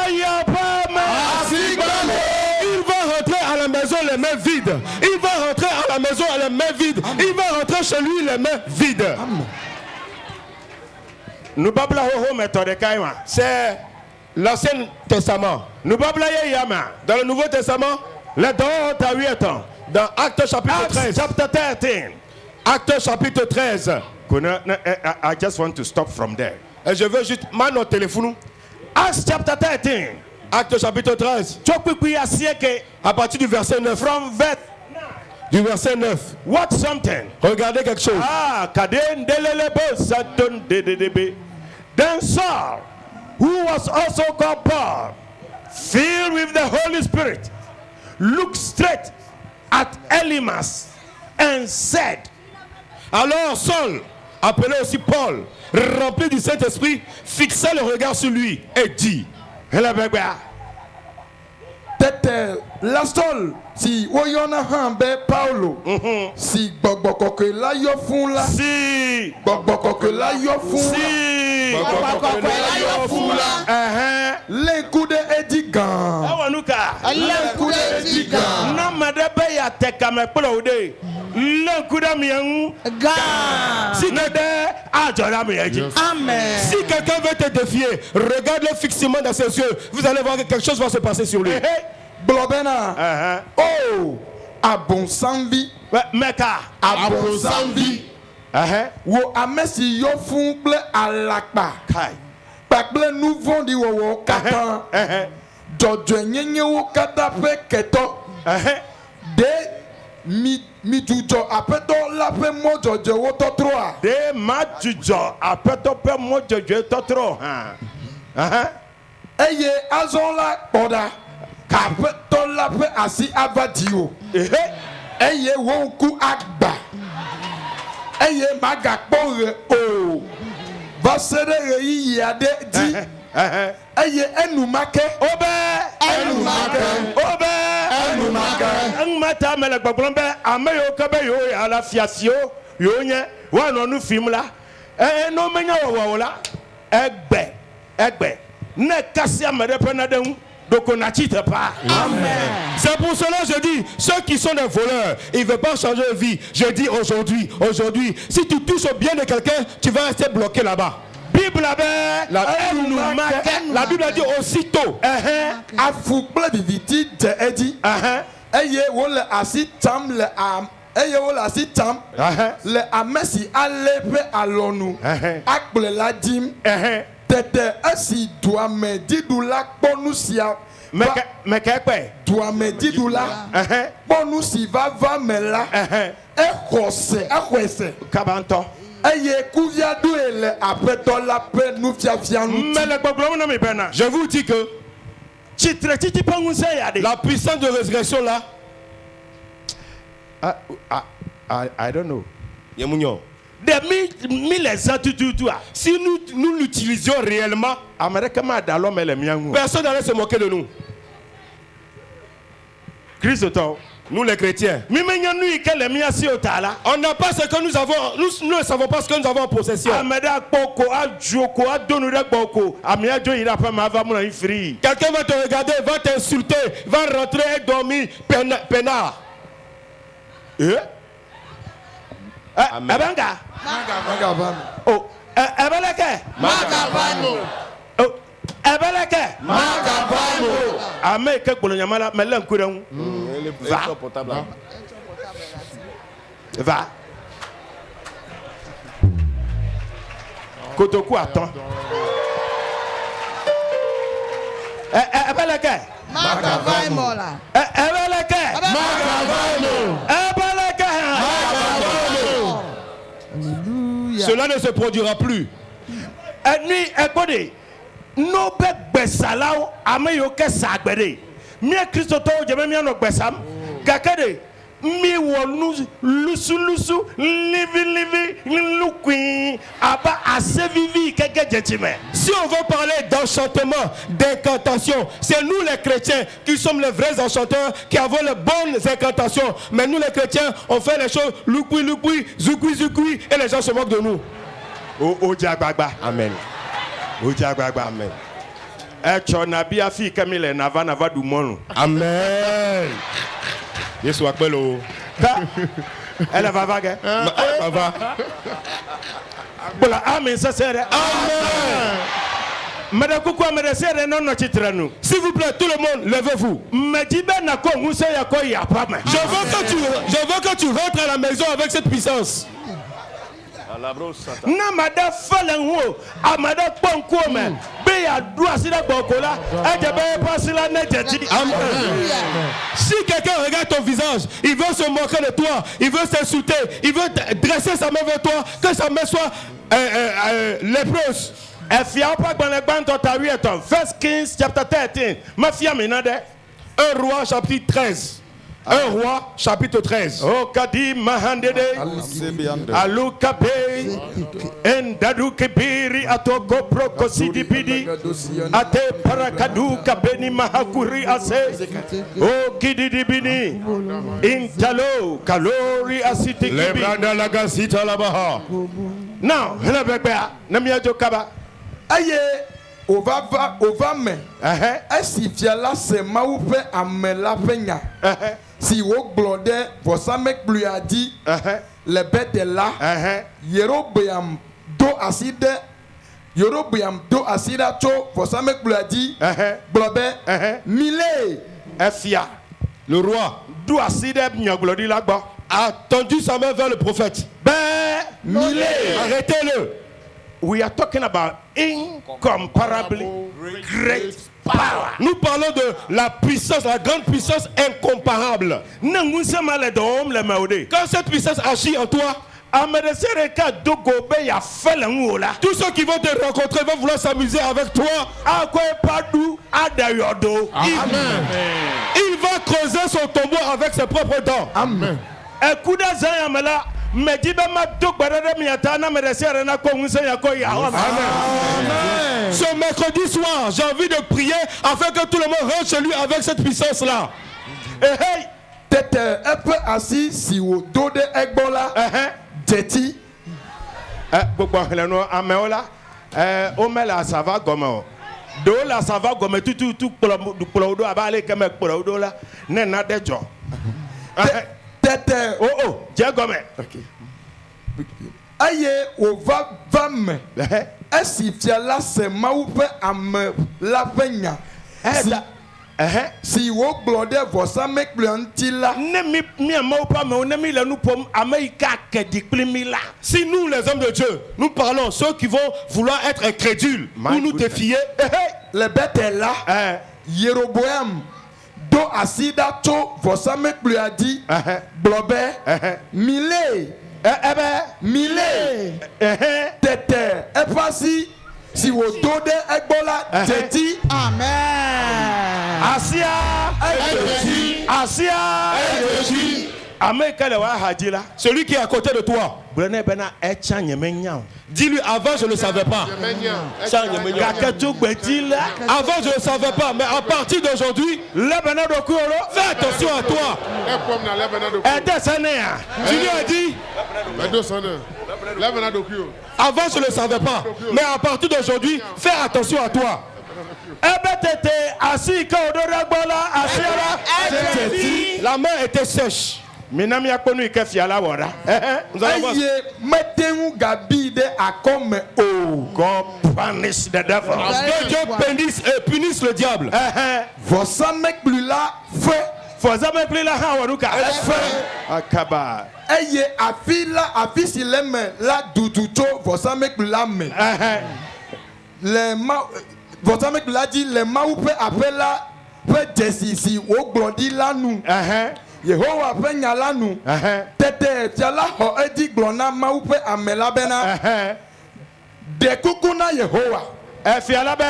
Ayi apre me. Asigbalo. Ils vont rentrer à la maison les mains vides. Ils vont rentrer à la maison les mains vides. Ils vont rentrer chez lui les mains vides. Nous babla ho méthode kaima. C'est l'Ancien Testament. Nous babla ye yama. Dans le Nouveau Testament, Le don ta 8 ans. dans Actes chapitre Acts 13. chapter 13. Actes chapitre 13. I just want to stop from there. Et je veux juste mon téléphone. Acts chapter 13. Actes chapitre 13. Chokwi asieke À partir du verset 9. from verse. Du verset 9. What something? Regardez quelque chose. Kaden delelebo saton dedebe. Then Saul, who was also called Paul, filled with the Holy Spirit, looked straight at Elymas and said, Alors Saul, appelé aussi Paul, rempli du Saint-Esprit, fixa le regard sur lui et dit, Tete la sol si woyona hambe Paulo si gbogboko la yo fun la si, gbogboko la yo fun si, lenkude edigan Awanuka, lenkude edigan na madebe ya tekame plode, lenkuda miyan, si nede ajora miyaji. amen si quelqu'un veut te défier, regarde-le fixement dans ses yeux, vous allez voir que quelque chose va se passer sur lui. blobena oh abonsambi Meka, abonsambi wo amesi yo fun ple alakpa kai, kpakple nouveau di wowo katan jojo nyenye wo kata pe keto de mi jujo apeto la pe mo jojo wo to troa de majujo apeto pe mojojo totro eye azon la poda kapeto la pe asi avadio eye wo ku agba eye magakpo re o va sere re yi ade di eye enumake Mata mele gbagbombe ameyo kebe yo ya la fiasio yo nye wa no nu film la no menya wo la egbe ne kasi amede penadem doko na chite pa. Amen. C'est pour cela que je dis, ceux qui sont des voleurs, ils ne veulent pas changer de vie. Je dis aujourd'hui, si tu touches au bien de quelqu'un, tu vas rester bloqué là-bas. La Bible a dit aussitôt. afukple viviti de edi eye wo le asi tam le am eye wo le asi tam le amesi alepe alonu akple la dim tete esi doame didu la kponu sia doame didu la kponu si va me la exɔse Kabanto. eye kuvia do ele apeto la pe nu fiafia nu Mele gbagbom na me bena. Je vous dis que Chitre titi pangunse ya de. la puissance de résurrection là, I don't know. Yemunyo, De mi les atututu a. si nous l'utilisions réellement, Amerika ma da lo mele miangu. personne n'allait se moquer de nous. Christ to. Nous les chrétiens. Mi menya nu ike le mi asi otala. On n'a pas ce que nous avons, nous ne savons pas ce que nous avons en possession. Ameda poko ajoko adonu de boko. Amia jo ira pa ma va mu na free. Quelqu'un va te regarder, va t'insulter, va rentrer et dormir peinard. Ebanga. magavano Oh, ebeleke. magavano Oh, ebeleke. magavano Ame ke gbolo nyamala mele nkuren. Va. Kotoku attend. Magavano. Ebeleke. Cela ne se produira plus. No be gbesalawo ameyo ke sagbede mi Kristo to jeme mi no gbesam gakade mi wo lusu livi lukui aba asevivi keke jetime. Si on veut parler d'enchantement, d'incantation, c'est nous les chrétiens qui sommes les vrais enchanteurs, qui avons les bonnes incantations. Mais nous les chrétiens, on fait les choses lukui, zukui, et les gens se moquent de nous. O jagbagba. Amen. Amen. Nabi afi kamile nava du monu. Amen. Yesu akbelo. Elle va vague. Va. Bola amen ça c'est. Amen. S'il vous plaît, tout le monde, levez-vous. Je veux que tu rentres à la maison avec cette puissance. Namada falenwo amada ponkome be ya douasira bokola ejebe pasila neteti. Si quelqu'un regarde ton visage, il veut se moquer de toi, il veut s'insulter, il veut dresser sa main vers toi, que sa main soit lépreuse. First Kings chapter 13. Mafia menade. 1 roi chapitre 13. 1 roi chapitre 13. Oh kadi mahandede alukape endadu kebiri atoko prokosidi pidi ate parakadu kabeni mahakuri ase oh kididi bini intalo kalori asiti kibi Lebranda la gasita la baha. now helabekba namia jokaba aye ova me esi fiala se maupe amela penya si wo glode vosamek bluadi le bete la Yeroboam do asida cho vosamek bluadi blobe mile efia Le roi do asida nyaglodi lagba a tendu sa main vers le prophète. mile Arrêtez-le. we are talking about incomparably great power. Nous parlons de la puissance, la grande puissance incomparable. Quand cette puissance agit en toi, tous ceux qui vont te rencontrer vont vouloir s'amuser avec toi. Il va creuser son tombeau avec ses propres dents. amen Ce mercredi soir, j'ai envie de prier afin que tout le monde rentre chez lui avec cette puissance-là. tete epe asi si wo do de egbola jeti gbogbo heleno ameola omela sava gomo do la sava gomo tutu kpolo abale keme kpolo do la ne na dejo tete je gome aye va me esi fiala se maupe ame la penya si wo glode vosamek bluanti la ne mi amau pa me ne mi le nu pom amerika kedikplimi la. Si nous, les hommes de Dieu, nous parlons, ceux qui vont vouloir être incrédules ou nous défier, le bete la Yeroboam do asida cho vosamek bluadi blobe mile mile tete epasi si wo do de egbola jeti Asia Amerika le wa hajila. celui qui est à côté de toi, Brene bena echa nyemenya. dis-lui avant je ne le savais pas. Gaketu gbetila. Avant je ne le savais pas, mais à partir d'aujourd'hui, Lebena do kuoro. fais attention à toi. Ede senea. Tu lui as dit, avant je ne le savais pas, mais à partir d'aujourd'hui, fais attention à toi. Ebetete asika odora gbola asiara. La main était sèche. Minami akonu ikefia la wora. Nous allons voir. aye metengu gabi de akome o God punish the devil. Que Dieu punisse le diable. vosamek blula fe For example, play la hawaruka. Akaba. aye afisi leme la duducho vosamek blula me le ma vosamek blula di le maupe apela pe jesi si wo glodi la nu Yehowa ƒe nya la nu. Tete fia la xɔ edzi gblɔ na Mawu ƒe ame la bena. De kuku na Yehowa. Efia la be.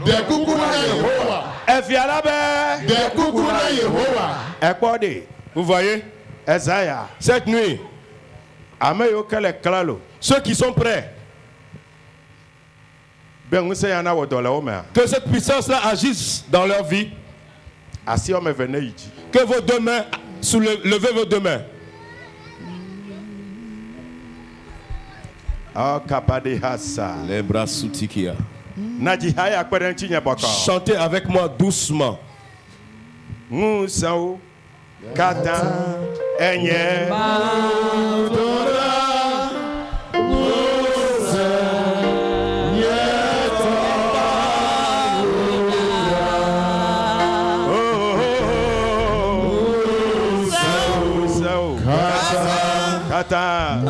De kuku na Yehowa. Efia la be. De kuku na Yehowa. Ekpɔde. Vous voyez, Ezaya. cette nuit, Ame yo kele klalo. ceux qui sont prêts, Ben nguse yana wo dole wo me. que cette puissance-là agisse dans leur vie, Asi o me vene yiji. que vos deux mains, levez vos deux mains. Ah kapade hasa. Les bras soutikia. Naji haya kwere nchi nyeboko. Chantez avec moi doucement. Ngusao. Kata enye. Kata.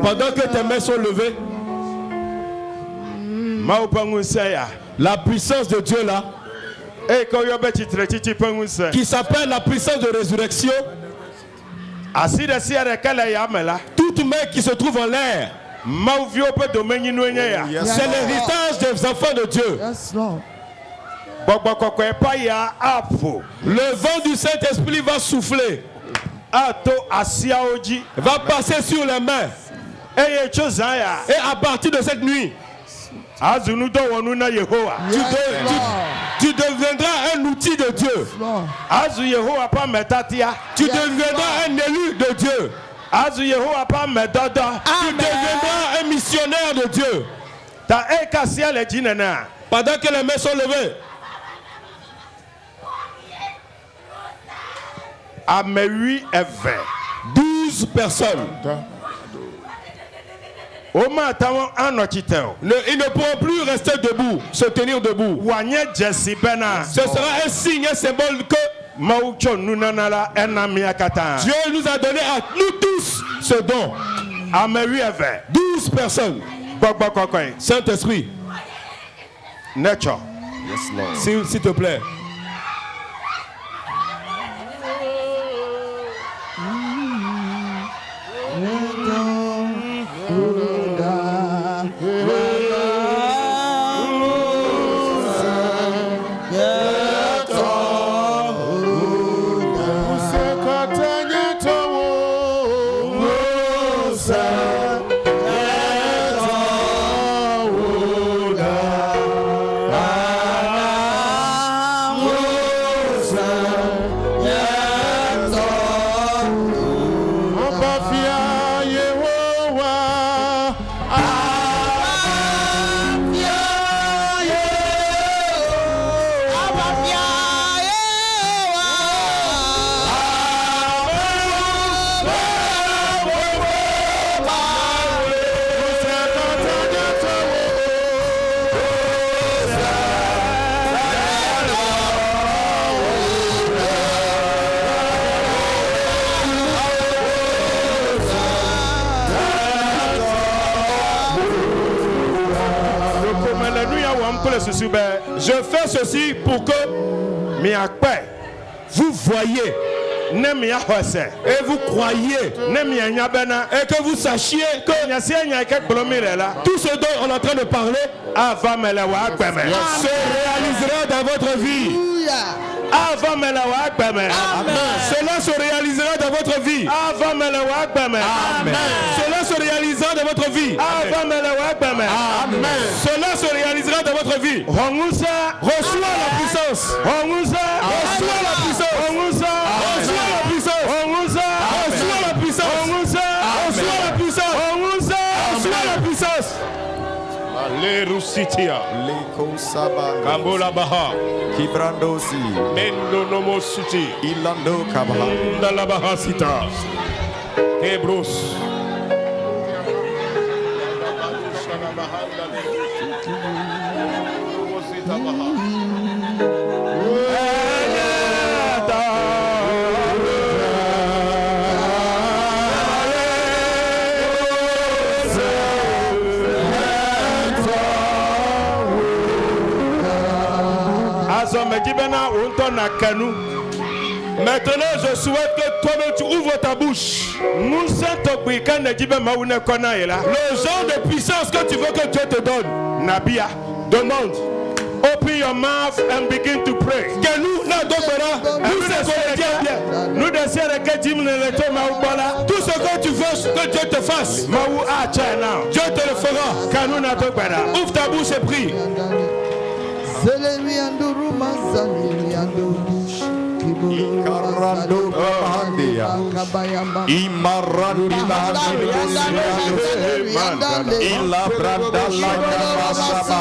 Pendant que tes mains sont levées, la puissance de Dieu là, qui s'appelle la puissance de résurrection, toute main qui se trouve en l'air, c'est l'héritage des enfants de Dieu. Le vent du Saint-Esprit va souffler, va passer sur les mains. Et à partir de cette nuit, tu deviendras un outil de Dieu. Tu deviendras un élu de Dieu. Tu deviendras un missionnaire de Dieu. Pendant que les mains sont levées, 12 personnes. Ils ne pourront plus rester debout, se tenir debout. Ce sera un signe, un symbole que Dieu nous a donné à nous tous ce don. 12 personnes. Saint-Esprit, s'il te plaît. Je fais ceci pour que vous voyez et vous croyez et que vous sachiez que tout ce dont on est en train de parler se réalisera dans votre vie. Cela se réalisera dans votre vie. Cela se réalisera dans votre vie. Cela se réalisera dans votre vie. Reçois la puissance. Reçois la puissance. Reçois la puissance. Reçois la puissance. Reçois la puissance. Reçois la puissance. Les Roussitia, Kambola Baha, Kibrandosi, Mendo Nomo Suti, Ilando Kabala, Ndalabaha Sita, Ebros. Maintenant, je souhaite que toi-même tu ouvres ta bouche. Le genre de puissance que tu veux que Dieu te donne. Nabia, demande. Open your mouth and begin to pray. Que nous, tout ce que tu veux que Dieu te fasse, Dieu te le fera. Ouvre ta bouche et prie. Ikarando Bahandia, Imarandi Ila Branda Lakabasaba,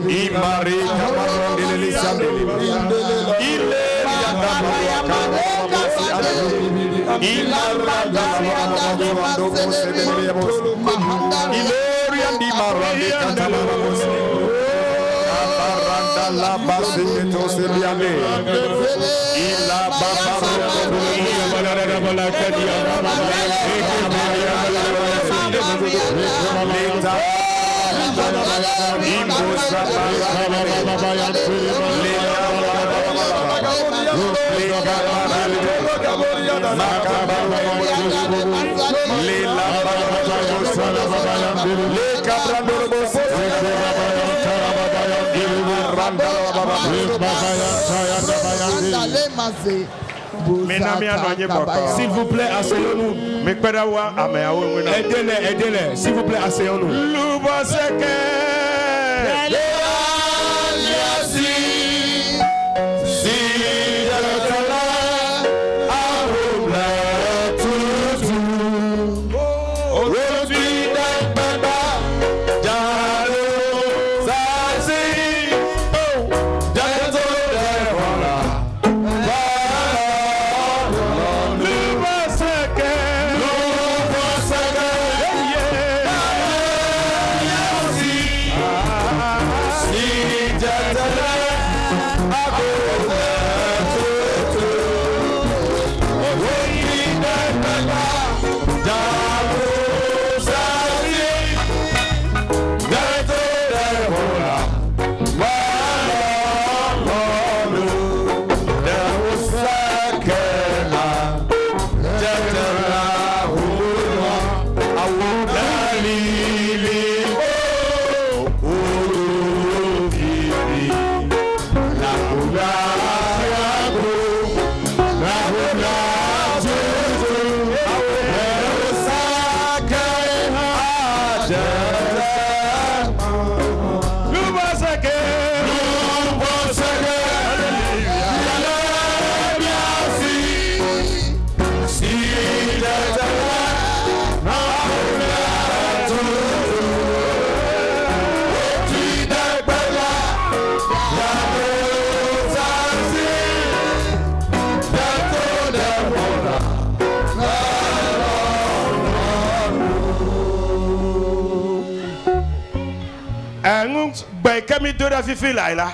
Imari Kamarandi Lisandeli, Ile Ila Branda la base de tous ces biens. Il a S'il vous plaît, asseyons-nous. Aidez-les, aidez-les. S'il vous plaît, asseyons-nous.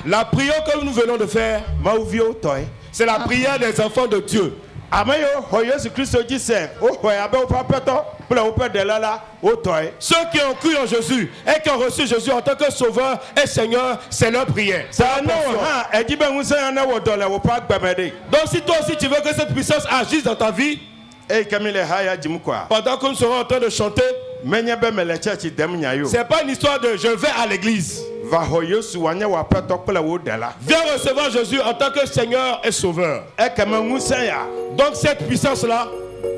La prière que nous venons de faire, c'est la prière des enfants de Dieu. Amayo, ho Jésus Christ dit c'est, oh, abe ou papeto, pour ou père de là, oh toi. Ceux qui ont cru en Jésus et qui ont reçu Jésus en tant que Sauveur et Seigneur, c'est leur prière. Ça non, hein, et dit ben vous en a dollar ou pas bamede. Donc si toi aussi tu veux que cette puissance agisse dans ta vie, et comme il est haya jim quoi. pendant que nous serons en train de chanter, c'est pas une histoire de je vais à l'église. Va ho Yesu wanya wa peto pele wo de la. Viens recevoir Jésus en tant que Seigneur et Sauveur. Et comme vous ya. Donc cette puissance-là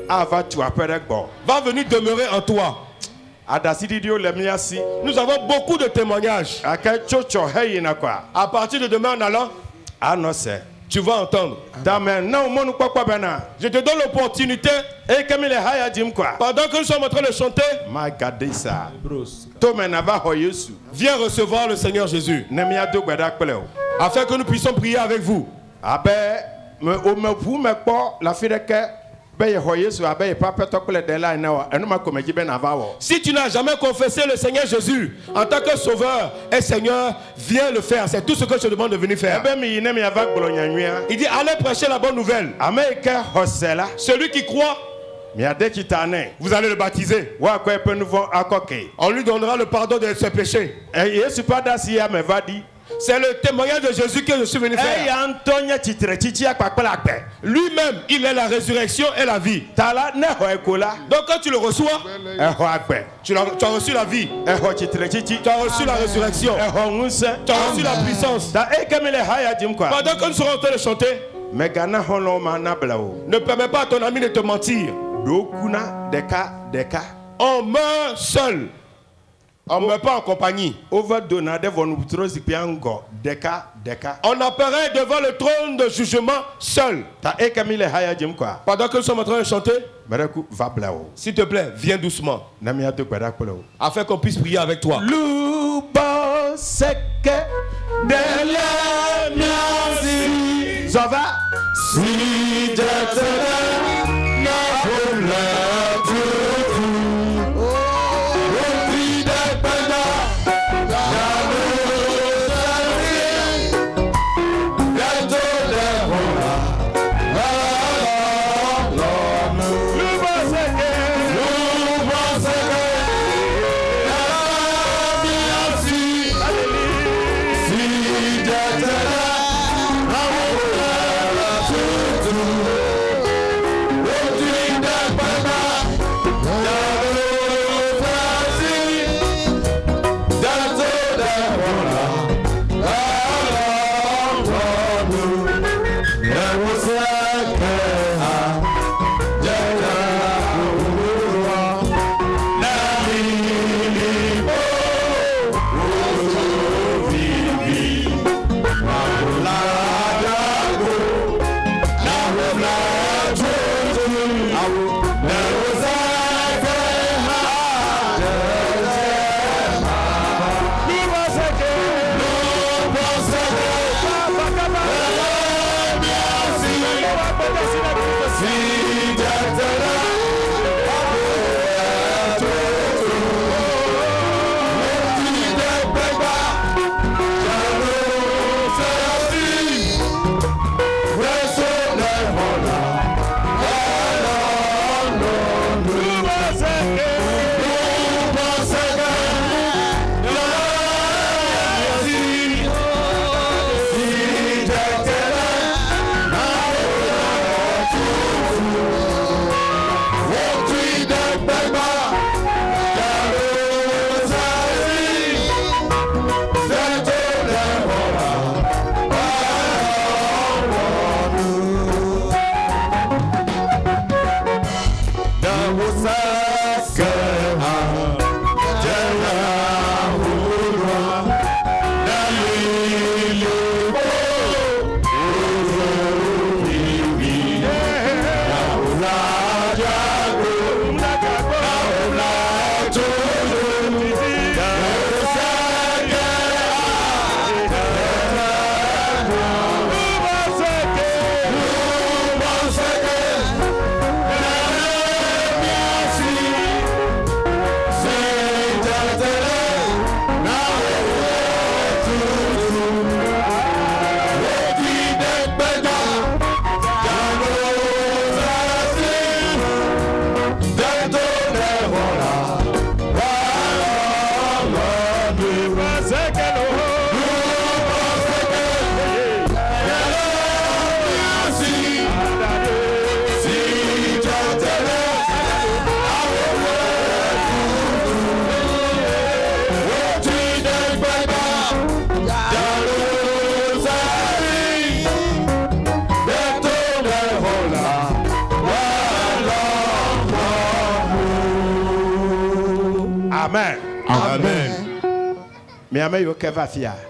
va tu apere gbo. Va venir demeurer en toi. Nous avons beaucoup de témoignages. À partir de demain en allant, tu vas entendre. Je te donne l'opportunité. Pendant que nous sommes en train de chanter, viens recevoir le Seigneur Jésus. Afin que nous puissions prier avec vous. Si tu n'as jamais confessé le Seigneur Jésus en tant que Sauveur et Seigneur, viens le faire. C'est tout ce que je te demande de venir faire. Il dit allez prêcher la bonne nouvelle. Celui qui croit, vous allez le baptiser. On lui donnera le pardon de ses péchés. C'est le témoignage de Jésus que je suis venu faire. Lui-même, il est la résurrection et la vie. Donc quand tu le reçois, tu as reçu la vie. Tu as reçu la résurrection. Tu as reçu la puissance. Pendant que nous serons en train de chanter, ne permets pas à ton ami de te mentir. On meurt seul. On ne meurt pas en compagnie. On apparaît devant le trône de jugement seul. Pendant que nous sommes en train de chanter, s'il te plaît, viens doucement. Afin qu'on puisse prier avec toi. Ça va?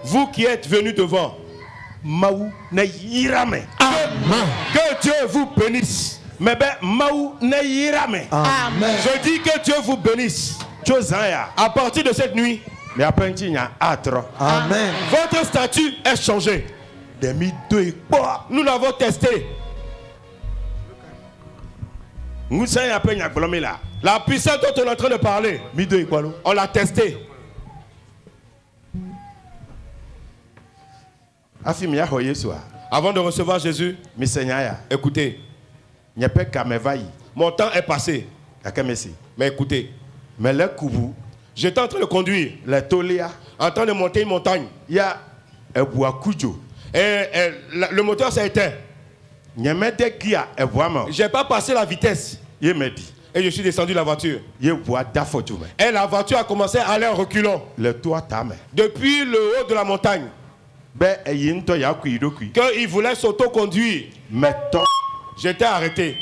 Vous qui êtes venus devant. Amen. Que Dieu vous bénisse. Amen. Je dis que Dieu vous bénisse. À partir de cette nuit, Amen. votre statut est changé. Nous l'avons testé. La puissance dont on est en train de parler, on l'a testé. Avant de recevoir Jésus, écoutez, mon temps est passé. Mais écoutez, j'étais en train de conduire, en train de monter une montagne. Et le moteur s'est éteint. Je n'ai pas passé la vitesse. Et je suis descendu de la voiture. Et la voiture a commencé à aller en reculant. Depuis le haut de la montagne. Qu'il voulait s'auto-conduire. J'étais arrêté.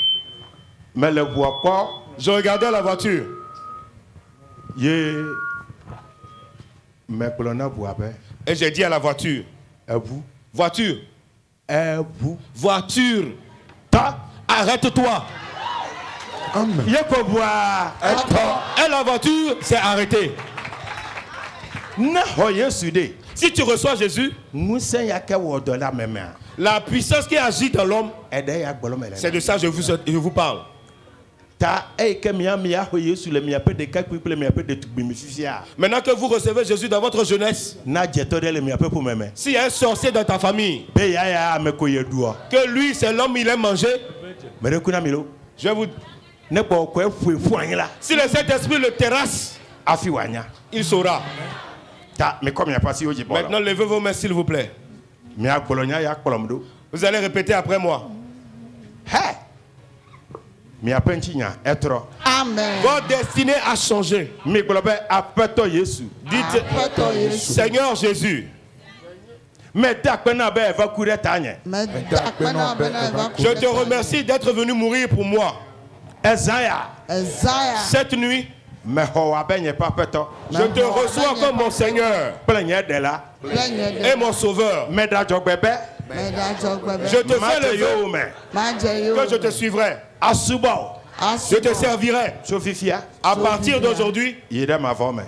Je regardais la voiture. Et j'ai dit à la voiture, voiture, arrête-toi. Et la voiture s'est arrêtée. Si tu reçois Jésus, la puissance qui agit dans l'homme, c'est de ça que je vous parle. Maintenant que vous recevez Jésus dans votre jeunesse, s'il y a un sorcier dans ta famille, que lui c'est l'homme il aime manger, je vais vous... Si le Saint-Esprit le terrasse, il saura. Maintenant levez vos mains s'il vous plaît. Vous allez répéter après moi. Amen. Votre destinée a changé. Dites, Seigneur Jésus, je te remercie d'être venu mourir pour moi. Cette nuit, je te reçois comme mon Seigneur et mon Sauveur. Je te fais le vœu que je te suivrai. Je te servirai à partir d'aujourd'hui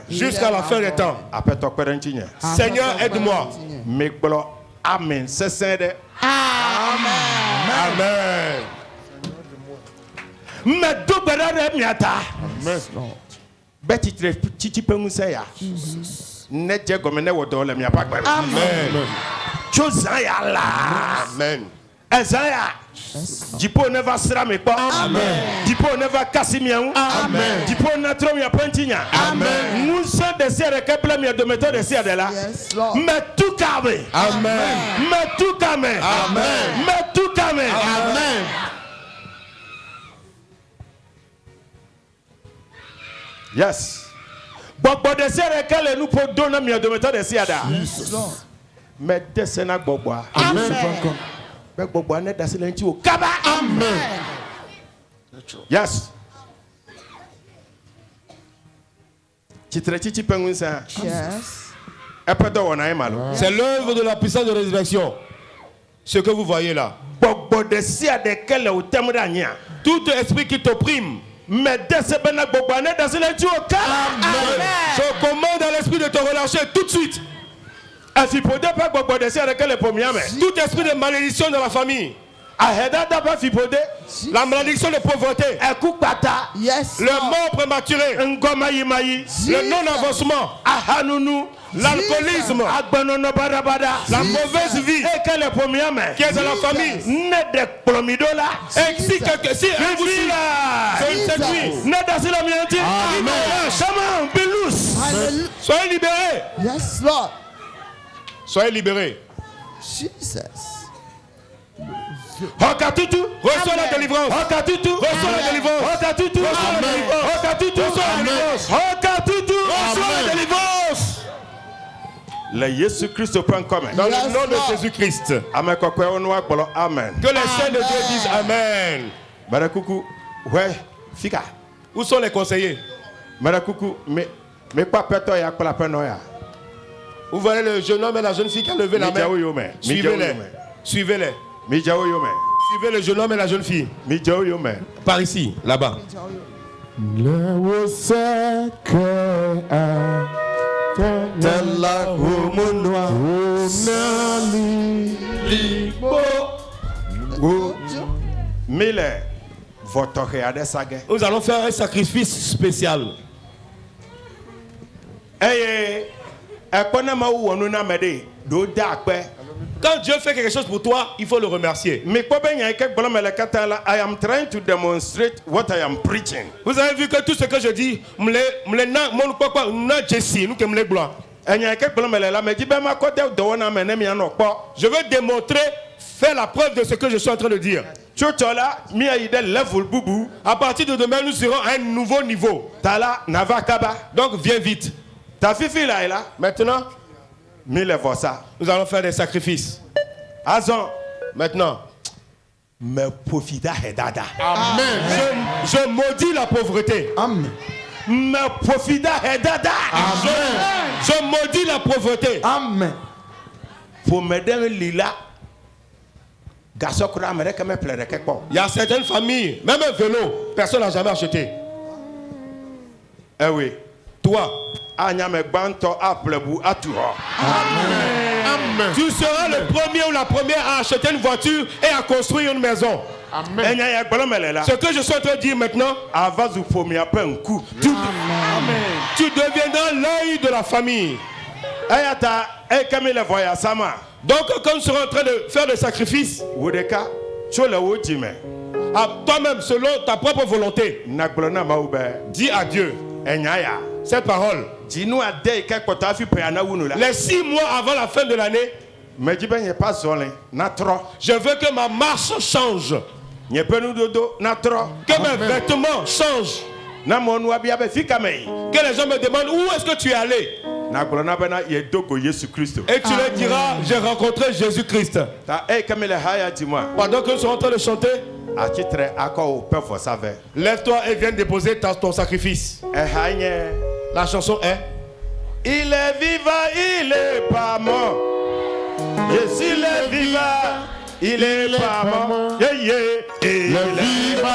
jusqu'à la fin des temps. Seigneur, aide-moi. Amen. Amen. Amen. Dipo never srame pa. Amen. Dipo never kasimian. Amen. Dipo na trom ya pantinya. Amen. Munso de sere kepla mi de meto de sere la. Yes, Lord. Me tout kame. Amen. Me tout kame. Amen. Me tout kame. Amen. Yes. Bobo de sere kele nu po dona mi de meto de sere da. Yes, Lord. Me desena gbogbo. Amen. Gbogbo ane dasile nti o. Amen. Yes. Chitre pengunsa. Yes. C'est l'œuvre de la puissance de résurrection. Ce que vous voyez là. Tout esprit qui t'opprime. Amen. Je commande à l'esprit de te relâcher tout de suite. Tout esprit de malédiction dans la famille. La malédiction de pauvreté. Yes, Le Lord. mort prématuré. Le non-avancement. L'alcoolisme. La mauvaise vie qui est dans la famille. Et si quelqu'un, si un vous suit, cette nuit, Hallelujah. soyez libérés. Yes, Lord. Soyez libérés. Jesus. Reçois la délivrance. Reçois la délivrance. Reçois la délivrance. Reçois la délivrance. Le Jésus Christ point commun. Dans Yes, le nom de Lord. Jésus-Christ. Amen. Amen. Que les saints de Dieu disent Amen. Barakuku, ouais, fika. Où sont les conseillers? Barakuku, mais pas peto ya kwa la penoya. Vous voyez le jeune homme et la jeune fille qui a levé la main. Suivez-les. Suivez-les. Suivez le jeune homme et la jeune fille. Par ici, là-bas. Nous allons faire un sacrifice spécial. Quand Dieu fait quelque chose pour toi, il faut le remercier. I am trying to demonstrate what I am preaching. Vous avez vu que tout ce que je dis, je veux démontrer, faire la preuve de ce que je suis en train de dire. À partir de demain, nous serons à un nouveau niveau. Donc viens vite. Maintenant, nous allons faire des sacrifices. Maintenant, Amen. je maudis la pauvreté. Amen. Je maudis la pauvreté. Amen. Il y a certaines familles, même un vélo, personne n'a jamais acheté. Eh oui. Toi, Amen. tu seras le premier ou la première à acheter une voiture et à construire une maison. Amen. Ce que je suis en train de dire maintenant, tu deviendras l'œil de la famille. Donc quand nous serons en train de faire des sacrifices, à toi-même, selon ta propre volonté, dis à Dieu cette parole. Les 6 mois avant la fin de l'année, je veux que ma marche change, que mes vêtements changent, que les gens me demandent où est-ce que tu es allé. Et tu leur diras, j'ai rencontré Jésus-Christ. Pendant que nous sommes en train de chanter, lève-toi et viens déposer ton sacrifice. La chanson est: il est vivant, il est pas mort. Yes, il est vivant, il est pas mort. Yeah, yeah. Il est vivant,